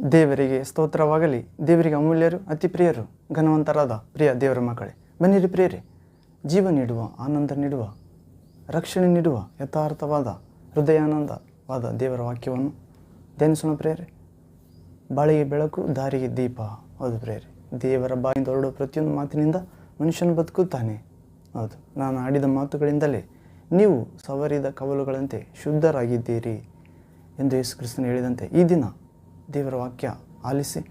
ದೇವರಿಗೆ ಸ್ತೋತ್ರವಾಗಲಿ. ದೇವರಿಗೆ ಅಮೂಲ್ಯರು, ಅತಿ ಪ್ರಿಯರು, ಘನವಂತರಾದ ಪ್ರಿಯ ದೇವರ ಮಕ್ಕಳೇ, ಬನ್ನಿರಿ ಪ್ರಿಯರೇ. ಜೀವ ನೀಡುವ, ಆನಂದ ನೀಡುವ, ರಕ್ಷಣೆ ನೀಡುವ ಯಥಾರ್ಥವಾದ ಹೃದಯಾನಂದವಾದ ದೇವರ ವಾಕ್ಯವನ್ನು ಧ್ಯಾನಿಸೋಣ ಪ್ರಿಯರೇ. ಬಾಳಿಗೆ ಬೆಳಕು, ದಾರಿಗೆ ದೀಪ. ಹೌದು ಪ್ರಿಯರೇ, ದೇವರ ಬಾಯಿಂದ ಹೊರಡುವ ಪ್ರತಿಯೊಂದು ಮಾತಿನಿಂದ ಮನುಷ್ಯನು ಬದುಕುತ್ತಾನೆ. ಹೌದು, ನಾನು ಆಡಿದ ಮಾತುಗಳಿಂದಲೇ ನೀವು ಸವರಿದ ಕವಲುಗಳಂತೆ ಶುದ್ಧರಾಗಿದ್ದೀರಿ ಎಂದು ಯೇಸು ಕ್ರಿಸ್ತನು ಹೇಳಿದಂತೆ ಈ ದಿನ ದೇವರ ವಾಕ್ಯ ಆಲಿಸಿ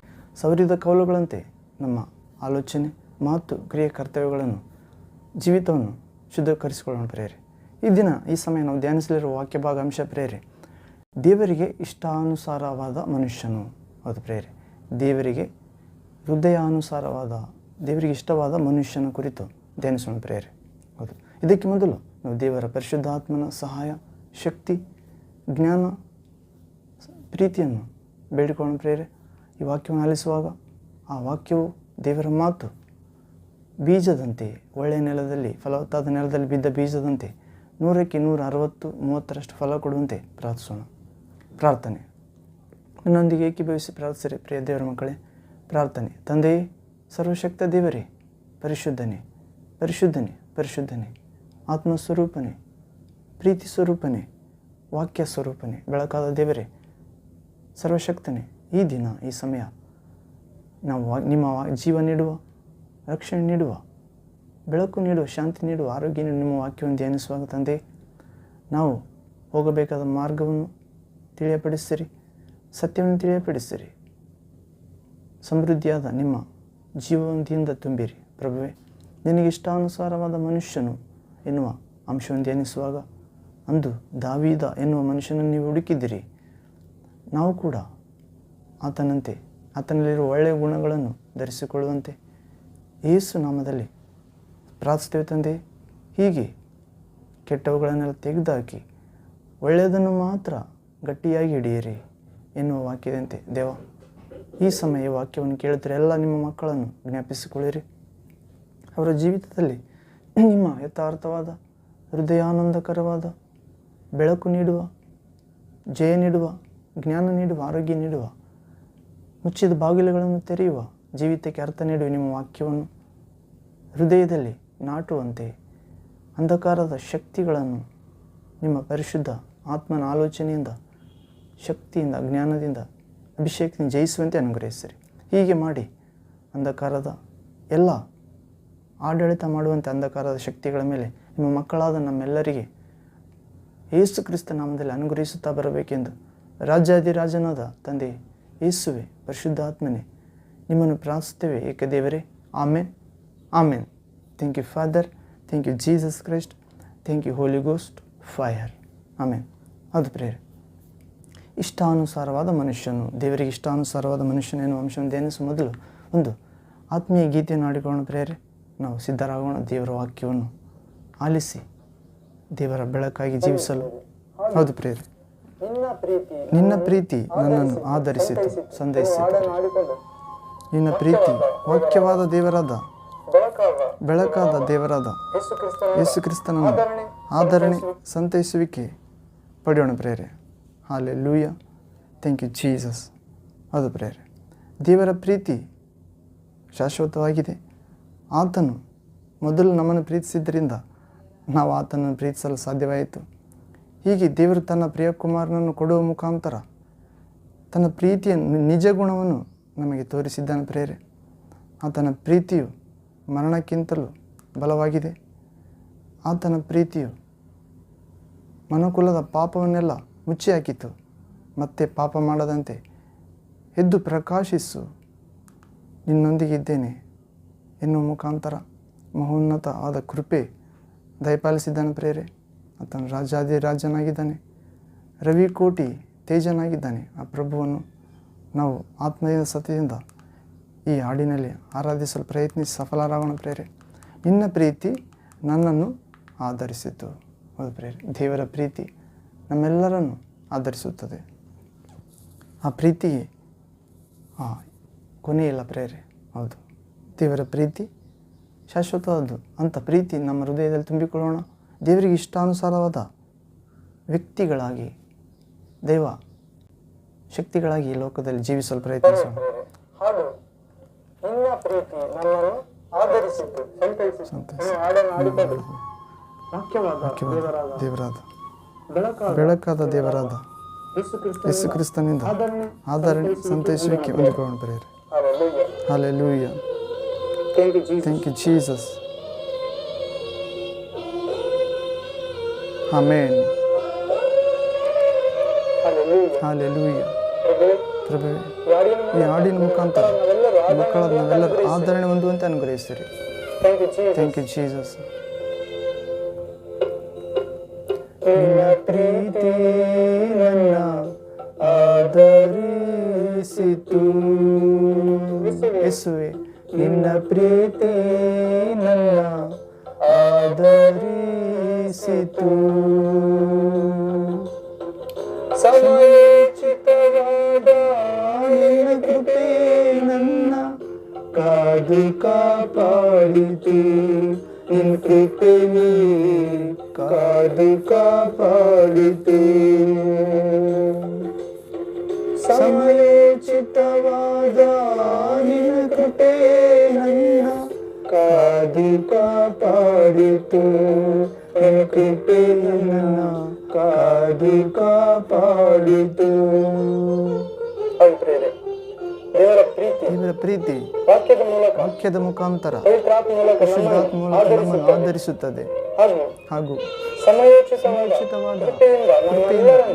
ಸವರಿದ ಕವಲುಗಳಂತೆ ನಮ್ಮ ಆಲೋಚನೆ, ಮಾತು, ಕ್ರಿಯೆ, ಕರ್ತವ್ಯಗಳನ್ನು, ಜೀವಿತವನ್ನು ಶುದ್ಧೀಕರಿಸಿಕೊಳ್ಳೋಣ ಪ್ರೇರೆ. ಈ ದಿನ ಈ ಸಮಯ ನಾವು ಧ್ಯಾನಿಸಲಿರುವ ವಾಕ್ಯ ಭಾಗ ಅಂಶ ಪ್ರೇರೆ, ದೇವರಿಗೆ ಇಷ್ಟಾನುಸಾರವಾದ ಮನುಷ್ಯನು. ಹೌದು ಪ್ರೇರೆ, ದೇವರಿಗೆ ಹೃದಯಾನುಸಾರವಾದ, ದೇವರಿಗೆ ಇಷ್ಟವಾದ ಮನುಷ್ಯನ ಕುರಿತು ಧ್ಯಾನಿಸೋಣ ಪ್ರೇರೆ. ಹೌದು, ಇದಕ್ಕೆ ಮೊದಲು ನಾವು ದೇವರ ಪರಿಶುದ್ಧಾತ್ಮನ ಸಹಾಯ, ಶಕ್ತಿ, ಜ್ಞಾನ, ಪ್ರೀತಿಯನ್ನು ಬೇಡಿಕೊಳ್ಳೋಣ ಪ್ರೇರೆ. ಈ ವಾಕ್ಯವನ್ನು ಆಲಿಸುವಾಗ ಆ ವಾಕ್ಯವು ದೇವರ ಮಾತು ಬೀಜದಂತೆ, ಒಳ್ಳೆಯ ನೆಲದಲ್ಲಿ, ಫಲವತ್ತಾದ ನೆಲದಲ್ಲಿ ಬಿದ್ದ ಬೀಜದಂತೆ 100ಕ್ಕೆ 160, 30ರಷ್ಟು ಫಲ ಕೊಡುವಂತೆ ಪ್ರಾರ್ಥಿಸೋಣ. ಪ್ರಾರ್ಥನೆ. ನನ್ನೊಂದಿಗೆ ಏಕೀಭವಿಸಿ ಪ್ರಾರ್ಥಿಸಿರಿ ಪ್ರಿಯ ದೇವರ ಮಕ್ಕಳೇ. ಪ್ರಾರ್ಥನೆ. ತಂದೆಯೇ, ಸರ್ವಶಕ್ತ ದೇವರೇ, ಪರಿಶುದ್ಧನೇ, ಪರಿಶುದ್ಧನೇ, ಪರಿಶುದ್ಧನೇ, ಆತ್ಮಸ್ವರೂಪನೇ, ಪ್ರೀತಿ ಸ್ವರೂಪನೇ, ವಾಕ್ಯ ಸ್ವರೂಪನೇ, ಬೆಳಕಾದ ದೇವರೇ, ಸರ್ವಶಕ್ತನೇ, ಈ ದಿನ ಈ ಸಮಯ ನಾವು ನಿಮ್ಮ ಜೀವ ನೀಡುವ, ರಕ್ಷಣೆ ನೀಡುವ, ಬೆಳಕು ನೀಡುವ, ಶಾಂತಿ ನೀಡುವ, ಆರೋಗ್ಯ ನೀಡುವ ನಿಮ್ಮ ವಾಕ್ಯವನ್ನು ಧ್ಯಾನಿಸುವಾಗ ತಂದೆ, ನಾವು ಹೋಗಬೇಕಾದ ಮಾರ್ಗವನ್ನು ತಿಳಿಯಪಡಿಸಿರಿ, ಸತ್ಯವನ್ನು ತಿಳಿಯಪಡಿಸಿರಿ, ಸಮೃದ್ಧಿಯಾದ ನಿಮ್ಮ ಜೀವನದಿಂದ ತುಂಬಿರಿ ಪ್ರಭುವೇ. ನಿನಗೆ ಇಷ್ಟಾನುಸಾರವಾದ ಮನುಷ್ಯನು ಎನ್ನುವ ಅಂಶವನ್ನು ಧ್ಯಾನಿಸುವಾಗ ಅಂದು ದಾವೀದ ಎನ್ನುವ ಮನುಷ್ಯನನ್ನು ನೀವು ಹುಡುಕಿದ್ದೀರಿ. ನಾವು ಕೂಡ ಆತನಂತೆ, ಆತನಲ್ಲಿರುವ ಒಳ್ಳೆಯ ಗುಣಗಳನ್ನು ಧರಿಸಿಕೊಳ್ಳುವಂತೆ ಯೇಸು ನಾಮದಲ್ಲಿ ಪ್ರಾರ್ಥಿಸ್ತೇವೆ ತಂದೆ. ಹೀಗೆ ಕೆಟ್ಟವುಗಳನ್ನೆಲ್ಲ ತೆಗೆದುಹಾಕಿ ಒಳ್ಳೆಯದನ್ನು ಮಾತ್ರ ಗಟ್ಟಿಯಾಗಿ ಹಿಡಿಯಿರಿ ಎನ್ನುವ ವಾಕ್ಯದಂತೆ ದೇವ, ಈ ಸಮಯ ವಾಕ್ಯವನ್ನು ಕೇಳುತ್ತಾರೆ ಎಲ್ಲ ನಿಮ್ಮ ಮಕ್ಕಳನ್ನು ಜ್ಞಾಪಿಸಿಕೊಳ್ಳಿರಿ. ಅವರ ಜೀವಿತದಲ್ಲಿ ನಿಮ್ಮ ಯಥಾರ್ಥವಾದ, ಹೃದಯಾನಂದಕರವಾದ, ಬೆಳಕು ನೀಡುವ, ಜಯ ನೀಡುವ, ಜ್ಞಾನ ನೀಡುವ, ಆರೋಗ್ಯ ನೀಡುವ, ಮುಚ್ಚಿದ ಬಾಗಿಲುಗಳನ್ನು ತೆರೆಯುವ, ಜೀವಿತಕ್ಕೆ ಅರ್ಥ ನೀಡುವ ನಿಮ್ಮ ವಾಕ್ಯವನ್ನು ಹೃದಯದಲ್ಲಿ ನಾಟುವಂತೆ ಅಂಧಕಾರದ ಶಕ್ತಿಗಳನ್ನು ನಿಮ್ಮ ಪರಿಶುದ್ಧ ಆತ್ಮನ ಆಲೋಚನೆಯಿಂದ, ಶಕ್ತಿಯಿಂದ, ಜ್ಞಾನದಿಂದ, ಅಭಿಷೇಕದಿಂದ ಜಯಿಸುವಂತೆ ಅನುಗ್ರಹಿಸಿರಿ. ಹೀಗೆ ಮಾಡಿ ಅಂಧಕಾರದ ಎಲ್ಲ ಆಡಳಿತ ಮಾಡುವಂತೆ ಅಂಧಕಾರದ ಶಕ್ತಿಗಳ ಮೇಲೆ ನಿಮ್ಮ ಮಕ್ಕಳಾದ ನಮ್ಮೆಲ್ಲರಿಗೆ ಯೇಸು ಕ್ರಿಸ್ತ ನಾಮದಲ್ಲಿ ಅನುಗ್ರಹಿಸುತ್ತಾ ಬರಬೇಕೆಂದು ರಾಜಾದಿರಾಜನಾದ ತಂದೆ ಯೇಸುವೆ, ಪರಿಶುದ್ಧಾತ್ಮನೇ, ನಿಮ್ಮನ್ನು ಪ್ರಾರ್ಥಿಸುತ್ತೇವೆ ಏಕದೇವರೇ. Amen, amen. Thank you father, thank you Jesus Christ, thank you holy ghost fire. Amen. ಅದು ಪ್ರೇರೆ, ಇಷ್ಟಾನುಸಾರವಾದ ಮನುಷ್ಯನು, ದೇವರಿಗೆ ಇಷ್ಟಾನುಸಾರವಾದ ಮನುಷ್ಯನು ಎನ್ನುವ ಅಂಶವನ್ನು ಧ್ಯಾನಿಸುವ ಮೊದಲು ಒಂದು ಆತ್ಮೀಯ ಗೀತೆಯನ್ನು ಆಡಿಕೊಳ್ಳೋಣ ಪ್ರೇರೆ. ನಾವು ಸಿದ್ಧರಾಗೋಣ ದೇವರ ವಾಕ್ಯವನ್ನು ಆಲಿಸಿ ದೇವರ ಬೆಳಕಾಗಿ ಜೀವಿಸಲು. ಹೌದು ಪ್ರೇರೆ, ನಿನ್ನ ಪ್ರೀತಿ ನನ್ನನ್ನು ಆಧರಿಸಿತು, ಸಂದೇಹಿಸಿತು. ನಿನ್ನ ಪ್ರೀತಿ ವಾಕ್ಯವಾದ ದೇವರಾದ, ಬೆಳಕಾದ ದೇವರಾದ ಯೇಸು ಕ್ರಿಸ್ತನನ್ನು ಆಧರಣೆ, ಸಂತೈಸುವಿಕೆ ಪಡೆಯೋಣ ಪ್ರೇರೆ. Hallelujah, thank you Jesus. ಅದು ಪ್ರೇರೆ, ದೇವರ ಪ್ರೀತಿ ಶಾಶ್ವತವಾಗಿದೆ. ಆತನು ಮೊದಲು ನಮ್ಮನ್ನು ಪ್ರೀತಿಸಿದ್ದರಿಂದ ನಾವು ಆತನನ್ನು ಪ್ರೀತಿಸಲು ಸಾಧ್ಯವಾಯಿತು. ಹೀಗೆ ದೇವರು ತನ್ನ ಪ್ರಿಯಕುಮಾರನನ್ನು ಕೊಡುವ ಮುಖಾಂತರ ತನ್ನ ಪ್ರೀತಿಯ ನಿಜ ಗುಣವನ್ನು ನಮಗೆ ತೋರಿಸಿದ್ದಾನೆ ಪ್ರೇರೆ. ಆತನ ಪ್ರೀತಿಯು ಮರಣಕ್ಕಿಂತಲೂ ಬಲವಾಗಿದೆ. ಆತನ ಪ್ರೀತಿಯು ಮನುಕುಲದ ಪಾಪವನ್ನೆಲ್ಲ ಮುಚ್ಚಿ ಹಾಕಿತು. ಮತ್ತೆ ಪಾಪ ಮಾಡದಂತೆ ಎದ್ದು ಪ್ರಕಾಶಿಸು, ನಿನ್ನೊಂದಿಗಿದ್ದೇನೆ ಎನ್ನುವ ಮುಖಾಂತರ ಮಹೋನ್ನತ ಆದ ಕೃಪೆ ದಯಪಾಲಿಸಿದ್ದಾನೆ ಪ್ರೇರೆ. ಆತನು ರಾಜಾದಿರಾಜನಾಗಿದ್ದಾನೆ, ರವಿಕೋಟಿ ತೇಜನಾಗಿದ್ದಾನೆ. ಆ ಪ್ರಭುವನ್ನು ನಾವು ಆತ್ಮೀಯ ಸತ್ಯದಿಂದ ಈ ಹಾಡಿನಲ್ಲಿ ಆರಾಧಿಸಲು ಪ್ರಯತ್ನಿಸಿ ಸಫಲರಾಗೋಣ ಪ್ರೇರೆ. ನಿನ್ನ ಪ್ರೀತಿ ನನ್ನನ್ನು ಆಧರಿಸಿತು. ಹೌದು ಪ್ರೇರೆ, ದೇವರ ಪ್ರೀತಿ ನಮ್ಮೆಲ್ಲರನ್ನು ಆಧರಿಸುತ್ತದೆ. ಆ ಪ್ರೀತಿಗೆ ಕೊನೆಯಿಲ್ಲ ಪ್ರೇರೆ. ಹೌದು, ದೇವರ ಪ್ರೀತಿ ಶಾಶ್ವತವಾದ್ದು. ಅಂಥ ಪ್ರೀತಿ ನಮ್ಮ ಹೃದಯದಲ್ಲಿ ತುಂಬಿಕೊಳ್ಳೋಣ. ದೇವರಿಗೆ ಇಷ್ಟಾನುಸಾರವಾದ ವ್ಯಕ್ತಿಗಳಾಗಿ ದೇವ ಶಕ್ತಿಗಳಾಗಿ ಈ ಲೋಕದಲ್ಲಿ ಜೀವಿಸಲು ಪ್ರಯತ್ನಿಸೋಣ. ಹಾಡು ನಿನ್ನ ಪ್ರೀತಿ ನನ್ನನ್ನು ಆಧರಿಸಿತು ಸಂತೈಸಿತು ಹಾಡನ್ನು ಹಾಡಿಕೊಂಡು ವಾಕ್ಯವಾದ ದೇವರಾದ ಬೆಳಕಾದ ದೇವರಾದ ಯೇಸು ಕ್ರಿಸ್ತನಿಂದ ಆದರಣೆ ಸಂತೈಸುವಿಕೆ ಹೊಂದಿಕೊಳ್ಳೋಣ ಪ್ರಿಯರೇ. Hallelujah. Thank you Jesus. Amen. Hallelujah. ಪ್ರಭುವೇ, ಈ ಹಾಡಿನ ಮುಖಾಂತರ ಮಕ್ಕಳ ನಾವೆಲ್ಲರೂ ಆದರಣೆ ಹೊಂದುವಂತೆ ಅನುಗ್ರಹಿಸಿರಿ. Thank you Jesus. ನಿನ್ನ ಪ್ರೀತಿ ನನ್ನ ಆದರಿಸಿತು ಯೇಸುವೆ, ನಿನ್ನ ಪ್ರೀತಿ ನನ್ನ ಆದರಿಸಿತು. ಸಮಯೋಚಿತವಾದ ನಿನ್ನ ಕೃಪೆ ನನ್ನ ಕಾದು ಕಾಪಾಡಿತು. ನಿನ್ನ ಕೃಪೆ ಕಾದು ಕಾಪಾಡಿತು. ಸಮಯೋಚಿತವಾದ ನಿನ್ನ ಕೃಪೆ ನನ್ನ ಕಾದು ಕಾಪಾಡಿತು. ನಿನ್ನ ಕೃಪೆ ನನ್ನ ಕಾದು ಕಾಪಾಡಿತು. ದೇವರ ಪ್ರೀತಿ ವಾಕ್ಯದ ಮುಖಾಂತರ ಪವಿತ್ರಾತ್ಮ ಮೂಲಕ ನಮ್ಮನ್ನು ಆಧರಿಸುತ್ತದೆ ಹಾಗೂ ಸಮಯೋಚಿತವಾದ ಕೃಪೆಯಿಂದ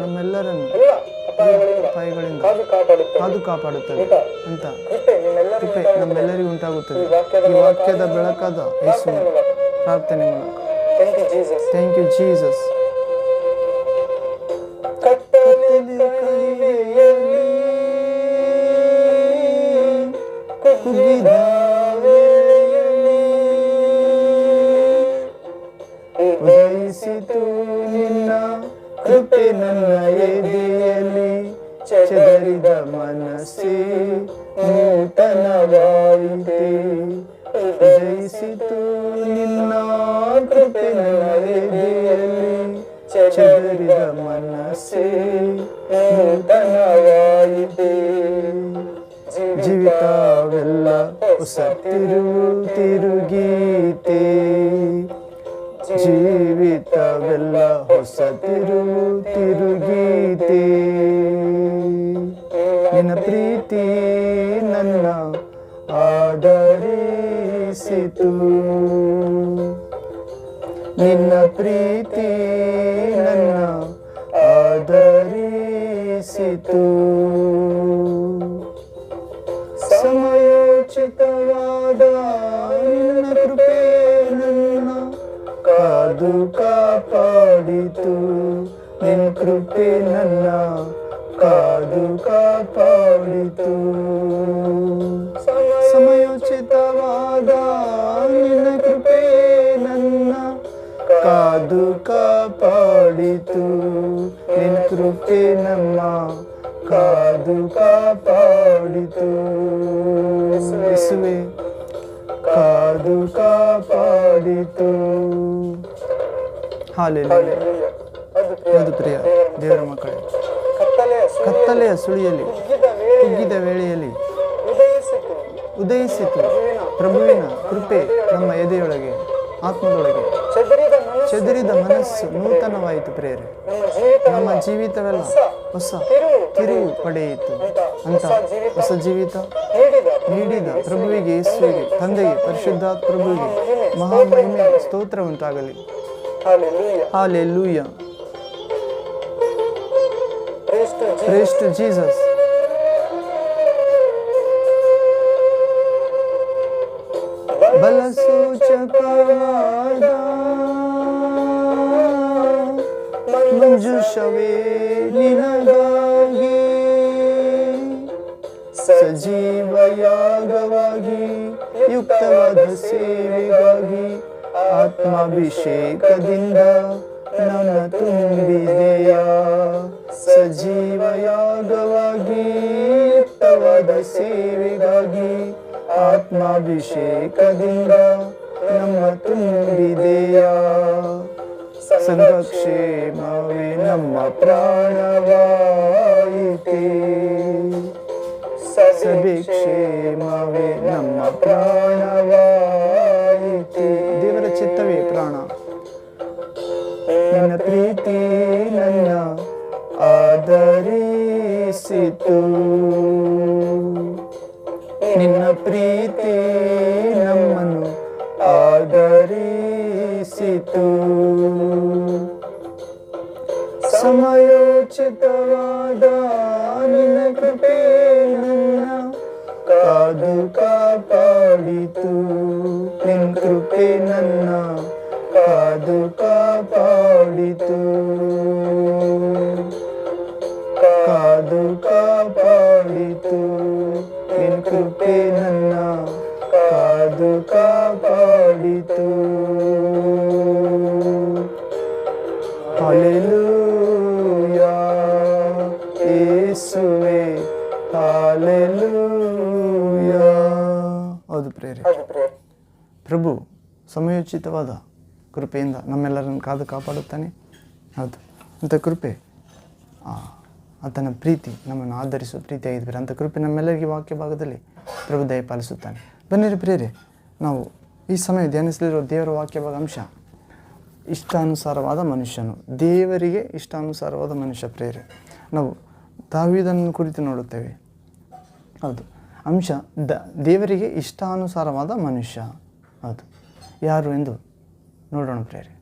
ನಮ್ಮೆಲ್ಲರನ್ನು ಅಪಾಯಗಳಿಂದ ಕಾದು ಕಾಪಾಡುತ್ತದೆ ಅಂತ ಕೃಪೆ ನಮ್ಮೆಲ್ಲರಿಗೂ ಉಂಟಾಗುತ್ತದೆ ಈ ವಾಕ್ಯದ ಬೆಳಕಾದ ಯೇಸುವಿನ ಪ್ರಾರ್ಥನೆ ಮೂಲಕ. Thank you Jesus. ಉದಯಿಸಿತು ನಿನ್ನ ಕೃಪೆ ನನ್ನ ಎದೆಯಲ್ಲಿ, ಚದರಿದ ಮನಸ್ಸೇ ನೂತನವಾಯಿತೆ. ಉದಯಿಸಿತು ನಿನ್ನ ಕೃಪೆ ನನ್ನ ಎದೆಯಲ್ಲಿ, ಚದರಿದ ಮನಸ್ಸೇ ನೂತನವಾಯಿತೆ. ಜೀವಿತವೆಲ್ಲ ಹೊಸ ತಿರುಗೀತೆ, ಜೀವಿತವೆಲ್ಲ ಹೊಸ ತಿರುಗೀತೆ. ನಿನ್ನ ಪ್ರೀತಿ ನನ್ನ ಆಧರಿಸಿತು. ನಿನ್ನ ಪ್ರೀತಿ ನನ್ನ ಆಧರಿಸಿತು. ಸಮಯೋಚಿತವಾದ ನಿನ್ನ ಕೃಪೆ ನನ್ನ ಕಾದು ಕಾಪಾಡಿತು. ನಿನ್ನ ಕೃಪೆ ನನ್ನ ಕಾದು ಕಾಪಾಡಿತು. ಸಮಯೋಚಿತವಾದ ನಿನ್ನ ಕೃಪೆ ನನ್ನ ಕಾದು ಕಾಪಾಡಿತು. ನಿನ್ನ ಕೃಪೆ ನಮ್ಮ ಕಾದು ಕಾಪಾಡಿತು. ಯೇಸುವೇ, ಕಾದು ಕಾಪಾಡಿತು. ಹಾಲೆಲೂಯಾ. ಅದು ಪ್ರಿಯ ದೇವರ ಮಕ್ಕಳೇ, ಕತ್ತಲೆಯ ಸುಳಿಯಲ್ಲಿ ಕುಗ್ಗಿದ ವೇಳೆಯಲ್ಲಿ ಉದಯಿಸಿತು ಪ್ರಭುವಿನ ಕೃಪೆ ನಮ್ಮ ಎದೆಯೊಳಗೆ, ಆತ್ಮದೊಳಗೆ. ಚದುರಿದ ಮನಸ್ಸು ನೂತನವಾಯಿತು ಪ್ರೇರೆ. ನಮ್ಮ ಜೀವಿತವೆಲ್ಲ ಹೊಸ ತಿರುವು ಪಡೆಯಿತು ಅಂತ ಹೊಸ ಜೀವಿತ ನೀಡಿದ ಪ್ರಭುವಿಗೆ, ಯೇಸುವಿಗೆ, ತಂದೆಗೆ, ಪರಿಶುದ್ಧಾತ್ಮ ಪ್ರಭುವಿಗೆ ಮಹಾಮಹಿಮೆ ಸ್ತೋತ್ರ ಉಂಟಾಗಲಿ. Hallelujah. Praise to Jesus. ಬಲಸೂಚಕವಾದ ಮಂಜುಷವೇ ನಿನಗಾಗಿ, ಸಜೀವಯಾಗವಾಗಿ ಯುಕ್ತವಾದ ಸೇವೆಗಾಗಿ ಆತ್ಮಾಭಿಷೇಕದಿಂದ ನನ್ನ ತುಂಬಿದೆಯ. ಸಜೀವಯಾಗವಾಗಿ ಯುಕ್ತವಾದ ಸೇವೆಗಾಗಿ ಆತ್ಮಾಭಿಷೇಕದಿಂದ ನಮ್ಮ ತುಂಬಿದೆಯ. ಸಂಘಕ್ಷೇಮವೇ ನಮ್ಮ ಪ್ರಾಣವಾಯಿತು. ಪ್ರೀತಿ ಸಭೆ ಕ್ಷೇಮವೇ ನಮ್ಮ ಪ್ರಾಣವಾಯಿತೆ. ದೇವರ ಚಿತ್ತವೇ ಪ್ರಾಣ. ನಿನ್ನ ಪ್ರೀತಿ ನನ್ನ ಆದರಿಸಿತು, ನಿನ್ನ ಪ್ರೀತಿ ನಮ್ಮನ್ನು ಆದರಿಸಿತು. ಸಮಯೋಚಿತವಾದ ನಿನ್ನ ಕೃಪೆ ನನ್ನ ಕಾದು ಕಾಪಾಡಿತು, ನಿನ್ನ ಕೃಪೆ ನನ್ನ ಕಾದು ಕಾಪಾಡಿತು, ಕಾದು ಕಾಪಾಡಿತು, ನಿನ್ನ ಕೃಪೆ ನನ್ನ ಕಾದು ಕಾಪಾಡಿತು. ಹಲ್ಲೆಲೂಯಾ ಯೇಸುವೇ ಹಲ್ಲೆಲೂಯಾ. ಹೌದು ಪ್ರೇರೆ, ಪ್ರಭು ಸಮಯೋಚಿತವಾದ ಕೃಪೆಯಿಂದ ನಮ್ಮೆಲ್ಲರನ್ನು ಕಾದು ಕಾಪಾಡುತ್ತಾನೆ. ಹೌದು, ಅಂಥ ಕೃಪೆ ಆತನ ಪ್ರೀತಿ ನಮ್ಮನ್ನು ಆಧರಿಸುವ ಪ್ರೀತಿಯಾಗಿದ್ದರೆ ಅಂಥ ಕೃಪೆ ನಮ್ಮೆಲ್ಲರಿಗೆ ವಾಕ್ಯ ಭಾಗದಲ್ಲಿ ಪ್ರಭು ದಯ ಪಾಲಿಸುತ್ತಾನೆ. ಬನ್ನಿರಿ ಪ್ರೇರೆ, ನಾವು ಈ ಸಮಯ ಧ್ಯಾನಿಸಲಿರುವ ದೇವರ ವಾಕ್ಯ ಭಾಗ ಅಂಶ ಇಷ್ಟಾನುಸಾರವಾದ ಮನುಷ್ಯನು. ದೇವರಿಗೆ ಇಷ್ಟಾನುಸಾರವಾದ ಮನುಷ್ಯ ಪ್ರೇರೆ. ನಾವು ದಾವೀದನನ್ನು ಕುರಿತು ನೋಡುತ್ತೇವೆ. ಹೌದು, ಅಂಶ ದೇವರಿಗೆ ಇಷ್ಟಾನುಸಾರವಾದ ಮನುಷ್ಯ. ಹೌದು, ಯಾರು ಎಂದು ನೋಡೋಣ ಪ್ರೇರೆ.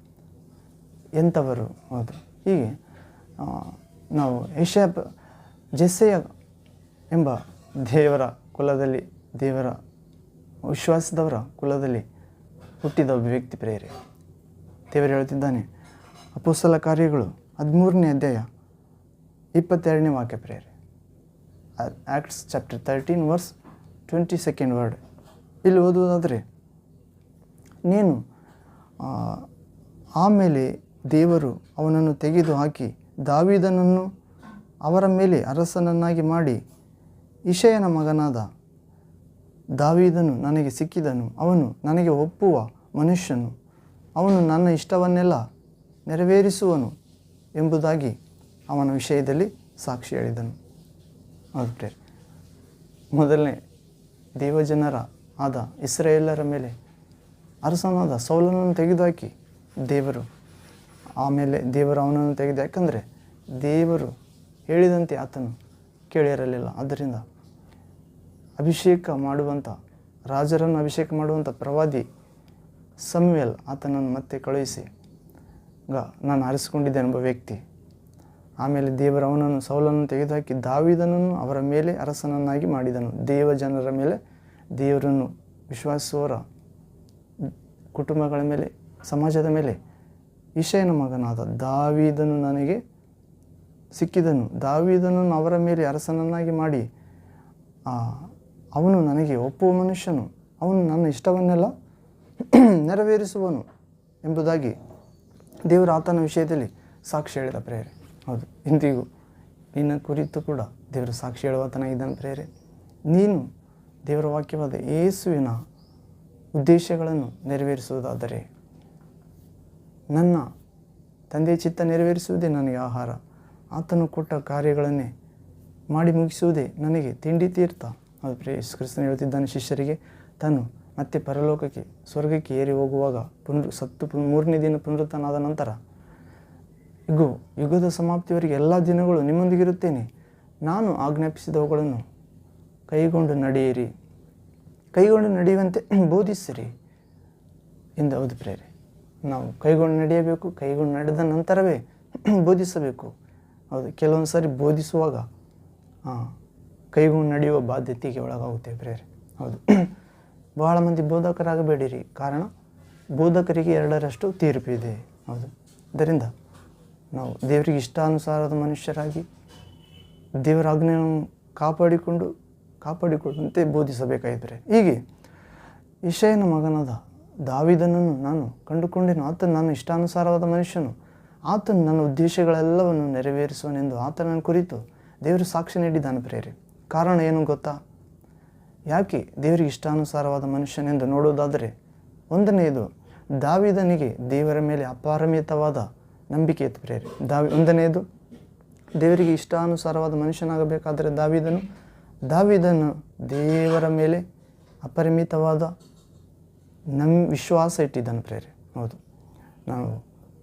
ಎಂಥವರು? ಹೌದು, ಹೀಗೆ ನಾವು ಜೆಸ್ಸೆಯ ಎಂಬ ದೇವರ ಕುಲದಲ್ಲಿ, ದೇವರ ವಿಶ್ವಾಸದವರ ಕುಲದಲ್ಲಿ ಹುಟ್ಟಿದ ಒಬ್ಬ ವ್ಯಕ್ತಿ ಪ್ರೇರೆ. ದೇವರು ಹೇಳುತ್ತಿದ್ದಾನೆ, ಅಪೊಸ್ತಲ ಕಾರ್ಯಗಳು 13ನೇ ಅಧ್ಯಾಯ 22ನೇ ವಾಕ್ಯ ಪ್ರೇರೆ. Acts chapter 13 verse 22nd word. ಇಲ್ಲಿ ಓದುವುದಾದರೆ, ನೀನು ಆಮೇಲೆ ದೇವರು ಅವನನ್ನು ತೆಗೆದು ಹಾಕಿ ದಾವೀದನನ್ನು ಅವರ ಮೇಲೆ ಅರಸನನ್ನಾಗಿ ಮಾಡಿ, ಇಷಯನ ಮಗನಾದ ದಾವೀದನು ನನಗೆ ಸಿಕ್ಕಿದನು, ಅವನು ನನಗೆ ಒಪ್ಪುವ ಮನುಷ್ಯನು, ಅವನು ನನ್ನ ಇಷ್ಟವನ್ನೆಲ್ಲ ನೆರವೇರಿಸುವನು ಎಂಬುದಾಗಿ ಅವನ ವಿಷಯದಲ್ಲಿ ಸಾಕ್ಷಿ ಹೇಳಿದನು. ಹೌದು ಪ್ರೇರೆ, ಮೊದಲನೇ ದೇವಜನರ ಆದ ಇಸ್ರಾಯೇಲರ ಮೇಲೆ ಅರಸನಾದ ಸೌಲನನ್ನು ತೆಗೆದುಹಾಕಿ ಆಮೇಲೆ ದೇವರು ಅವನನ್ನು ತೆಗೆದು, ಯಾಕಂದರೆ ದೇವರು ಹೇಳಿದಂತೆ ಆತನು ಕೇಳಿರಲಿಲ್ಲ. ಆದ್ದರಿಂದ ಅಭಿಷೇಕ ಮಾಡುವಂಥ, ರಾಜರನ್ನು ಅಭಿಷೇಕ ಮಾಡುವಂಥ ಪ್ರವಾದಿ ಸಮುವೇಲ್ ಆತನನ್ನು ಮತ್ತೆ ಕಳುಹಿಸಿ, ನಾನು ಆರಿಸಿಕೊಂಡಿದ್ದೆ ಎಂಬ ವ್ಯಕ್ತಿ. ಆಮೇಲೆ ದೇವರು ಅವನನ್ನು ಸೌಲನನ್ನು ತೆಗೆದುಹಾಕಿ ದಾವೀದನನ್ನು ಅವರ ಮೇಲೆ ಅರಸನನ್ನಾಗಿ ಮಾಡಿದನು. ದೇವಜನರ ಮೇಲೆ, ದೇವರನ್ನು ವಿಶ್ವಾಸಿಸುವವರ ಕುಟುಂಬಗಳ ಮೇಲೆ, ಸಮಾಜದ ಮೇಲೆ ಇಷಯನ ಮಗನಾದ ದಾವೀದನು ನನಗೆ ಸಿಕ್ಕಿದನು, ದಾವೀದನನ್ನು ಅವರ ಮೇಲೆ ಅರಸನನ್ನಾಗಿ ಮಾಡಿ, ಅವನು ನನಗೆ ಒಪ್ಪುವ ಮನುಷ್ಯನು, ಅವನು ನನ್ನ ಇಷ್ಟವನ್ನೆಲ್ಲ ನೆರವೇರಿಸುವನು ಎಂಬುದಾಗಿ ದೇವರು ಆತನ ವಿಷಯದಲ್ಲಿ ಸಾಕ್ಷಿ ಹೇಳಿದ ಪ್ರೇರೆ. ಹೌದು, ಇಂದಿಗೂ ನಿನ್ನ ಕುರಿತು ಕೂಡ ದೇವರು ಸಾಕ್ಷಿ ಹೇಳುವಾತನಾಗಿದ್ದಾನೆ ಪ್ರೇರೆ. ನೀನು ದೇವರ ವಾಕ್ಯವಾದ ಯೇಸುವಿನ ಉದ್ದೇಶಗಳನ್ನು ನೆರವೇರಿಸುವುದಾದರೆ, ನನ್ನ ತಂದೆಯ ಚಿತ್ತ ನೆರವೇರಿಸುವುದೇ ನನಗೆ ಆಹಾರ, ಆತನು ಕೊಟ್ಟ ಕಾರ್ಯಗಳನ್ನೇ ಮಾಡಿ ಮುಗಿಸುವುದೇ ನನಗೆ ತಿಂಡಿ ತೀರ್ಥ. ಅದು ಯೇಸು ಕ್ರಿಸ್ತನು ಹೇಳುತ್ತಿದ್ದಾನೆ ಶಿಷ್ಯರಿಗೆ, ತಾನು ಮತ್ತೆ ಪರಲೋಕಕ್ಕೆ, ಸ್ವರ್ಗಕ್ಕೆ ಏರಿ ಹೋಗುವಾಗ ಸತ್ತು 3ನೇ ದಿನ ಪುನರುತ್ಥಾನದ ನಂತರ, ಯುಗದ ಸಮಾಪ್ತಿಯವರೆಗೆ ಎಲ್ಲ ದಿನಗಳು ನಿಮ್ಮೊಂದಿಗಿರುತ್ತೇನೆ, ನಾನು ಆಜ್ಞಾಪಿಸಿದವುಗಳನ್ನು ಕೈಗೊಂಡು ನಡೆಯಿರಿ, ಕೈಗೊಂಡು ನಡೆಯುವಂತೆ ಬೋಧಿಸಿರಿ ಎಂದು. ಹೌದು ಪ್ರೇರೆ, ನಾವು ಕೈಗೊಂಡು ನಡೆಯಬೇಕು, ಕೈಗೊಂಡು ನಡೆದ ನಂತರವೇ ಬೋಧಿಸಬೇಕು. ಹೌದು, ಕೆಲವೊಂದು ಸಾರಿ ಬೋಧಿಸುವಾಗ ಕೈಗೊಂಡು ನಡೆಯುವ ಬಾಧ್ಯತೆಗೆ ಒಳಗಾಗುತ್ತೇವೆ ಪ್ರೇರೆ. ಹೌದು, ಬಹಳ ಮಂದಿ ಬೋಧಕರಾಗಬೇಡಿರಿ, ಕಾರಣ ಬೋಧಕರಿಗೆ 2ರಷ್ಟು ತೀರ್ಪಿದೆ. ಹೌದು, ಇದರಿಂದ ನಾವು ದೇವರಿಗೆ ಇಷ್ಟಾನುಸಾರದ ಮನುಷ್ಯರಾಗಿ ದೇವರ ಆಜ್ಞೆಯನ್ನು ಕಾಪಾಡಿಕೊಳ್ಳುವಂತೆ ಬೋಧಿಸಬೇಕಾಗಿದ್ದರೆ, ಹೀಗೆ ಇಷಯನ ಮಗನಾದ ದಾವೀದನನ್ನು ನಾನು ಕಂಡುಕೊಂಡೆನು, ಆತನು ನನ್ನ ಇಷ್ಟಾನುಸಾರವಾದ ಮನುಷ್ಯನು, ಆತನು ನನ್ನ ಉದ್ದೇಶಗಳೆಲ್ಲವನ್ನು ನೆರವೇರಿಸುವನೆಂದು ಆತನ ಕುರಿತು ದೇವರು ಸಾಕ್ಷಿ ನೀಡಿದ್ದಾನೆ ಪ್ರೇರೆ. ಕಾರಣ ಏನು ಗೊತ್ತಾ? ಯಾಕೆ ದೇವರಿಗೆ ಇಷ್ಟಾನುಸಾರವಾದ ಮನುಷ್ಯನೆಂದು ನೋಡುವುದಾದರೆ, ಒಂದನೆಯದು ದಾವೀದನಿಗೆ ದೇವರ ಮೇಲೆ ಅಪಾರಮಿತವಾದ ನಂಬಿಕೆ ಇತ್ತು ಪ್ರೇರೆ. ಒಂದನೆಯದು ದೇವರಿಗೆ ಇಷ್ಟಾನುಸಾರವಾದ ಮನುಷ್ಯನಾಗಬೇಕಾದರೆ ದಾವೀದನು ದೇವರ ಮೇಲೆ ಅಪರಿಮಿತವಾದ ವಿಶ್ವಾಸ ಇಟ್ಟಿದ್ದನು ಪ್ರೇರೆ. ಹೌದು, ನಾವು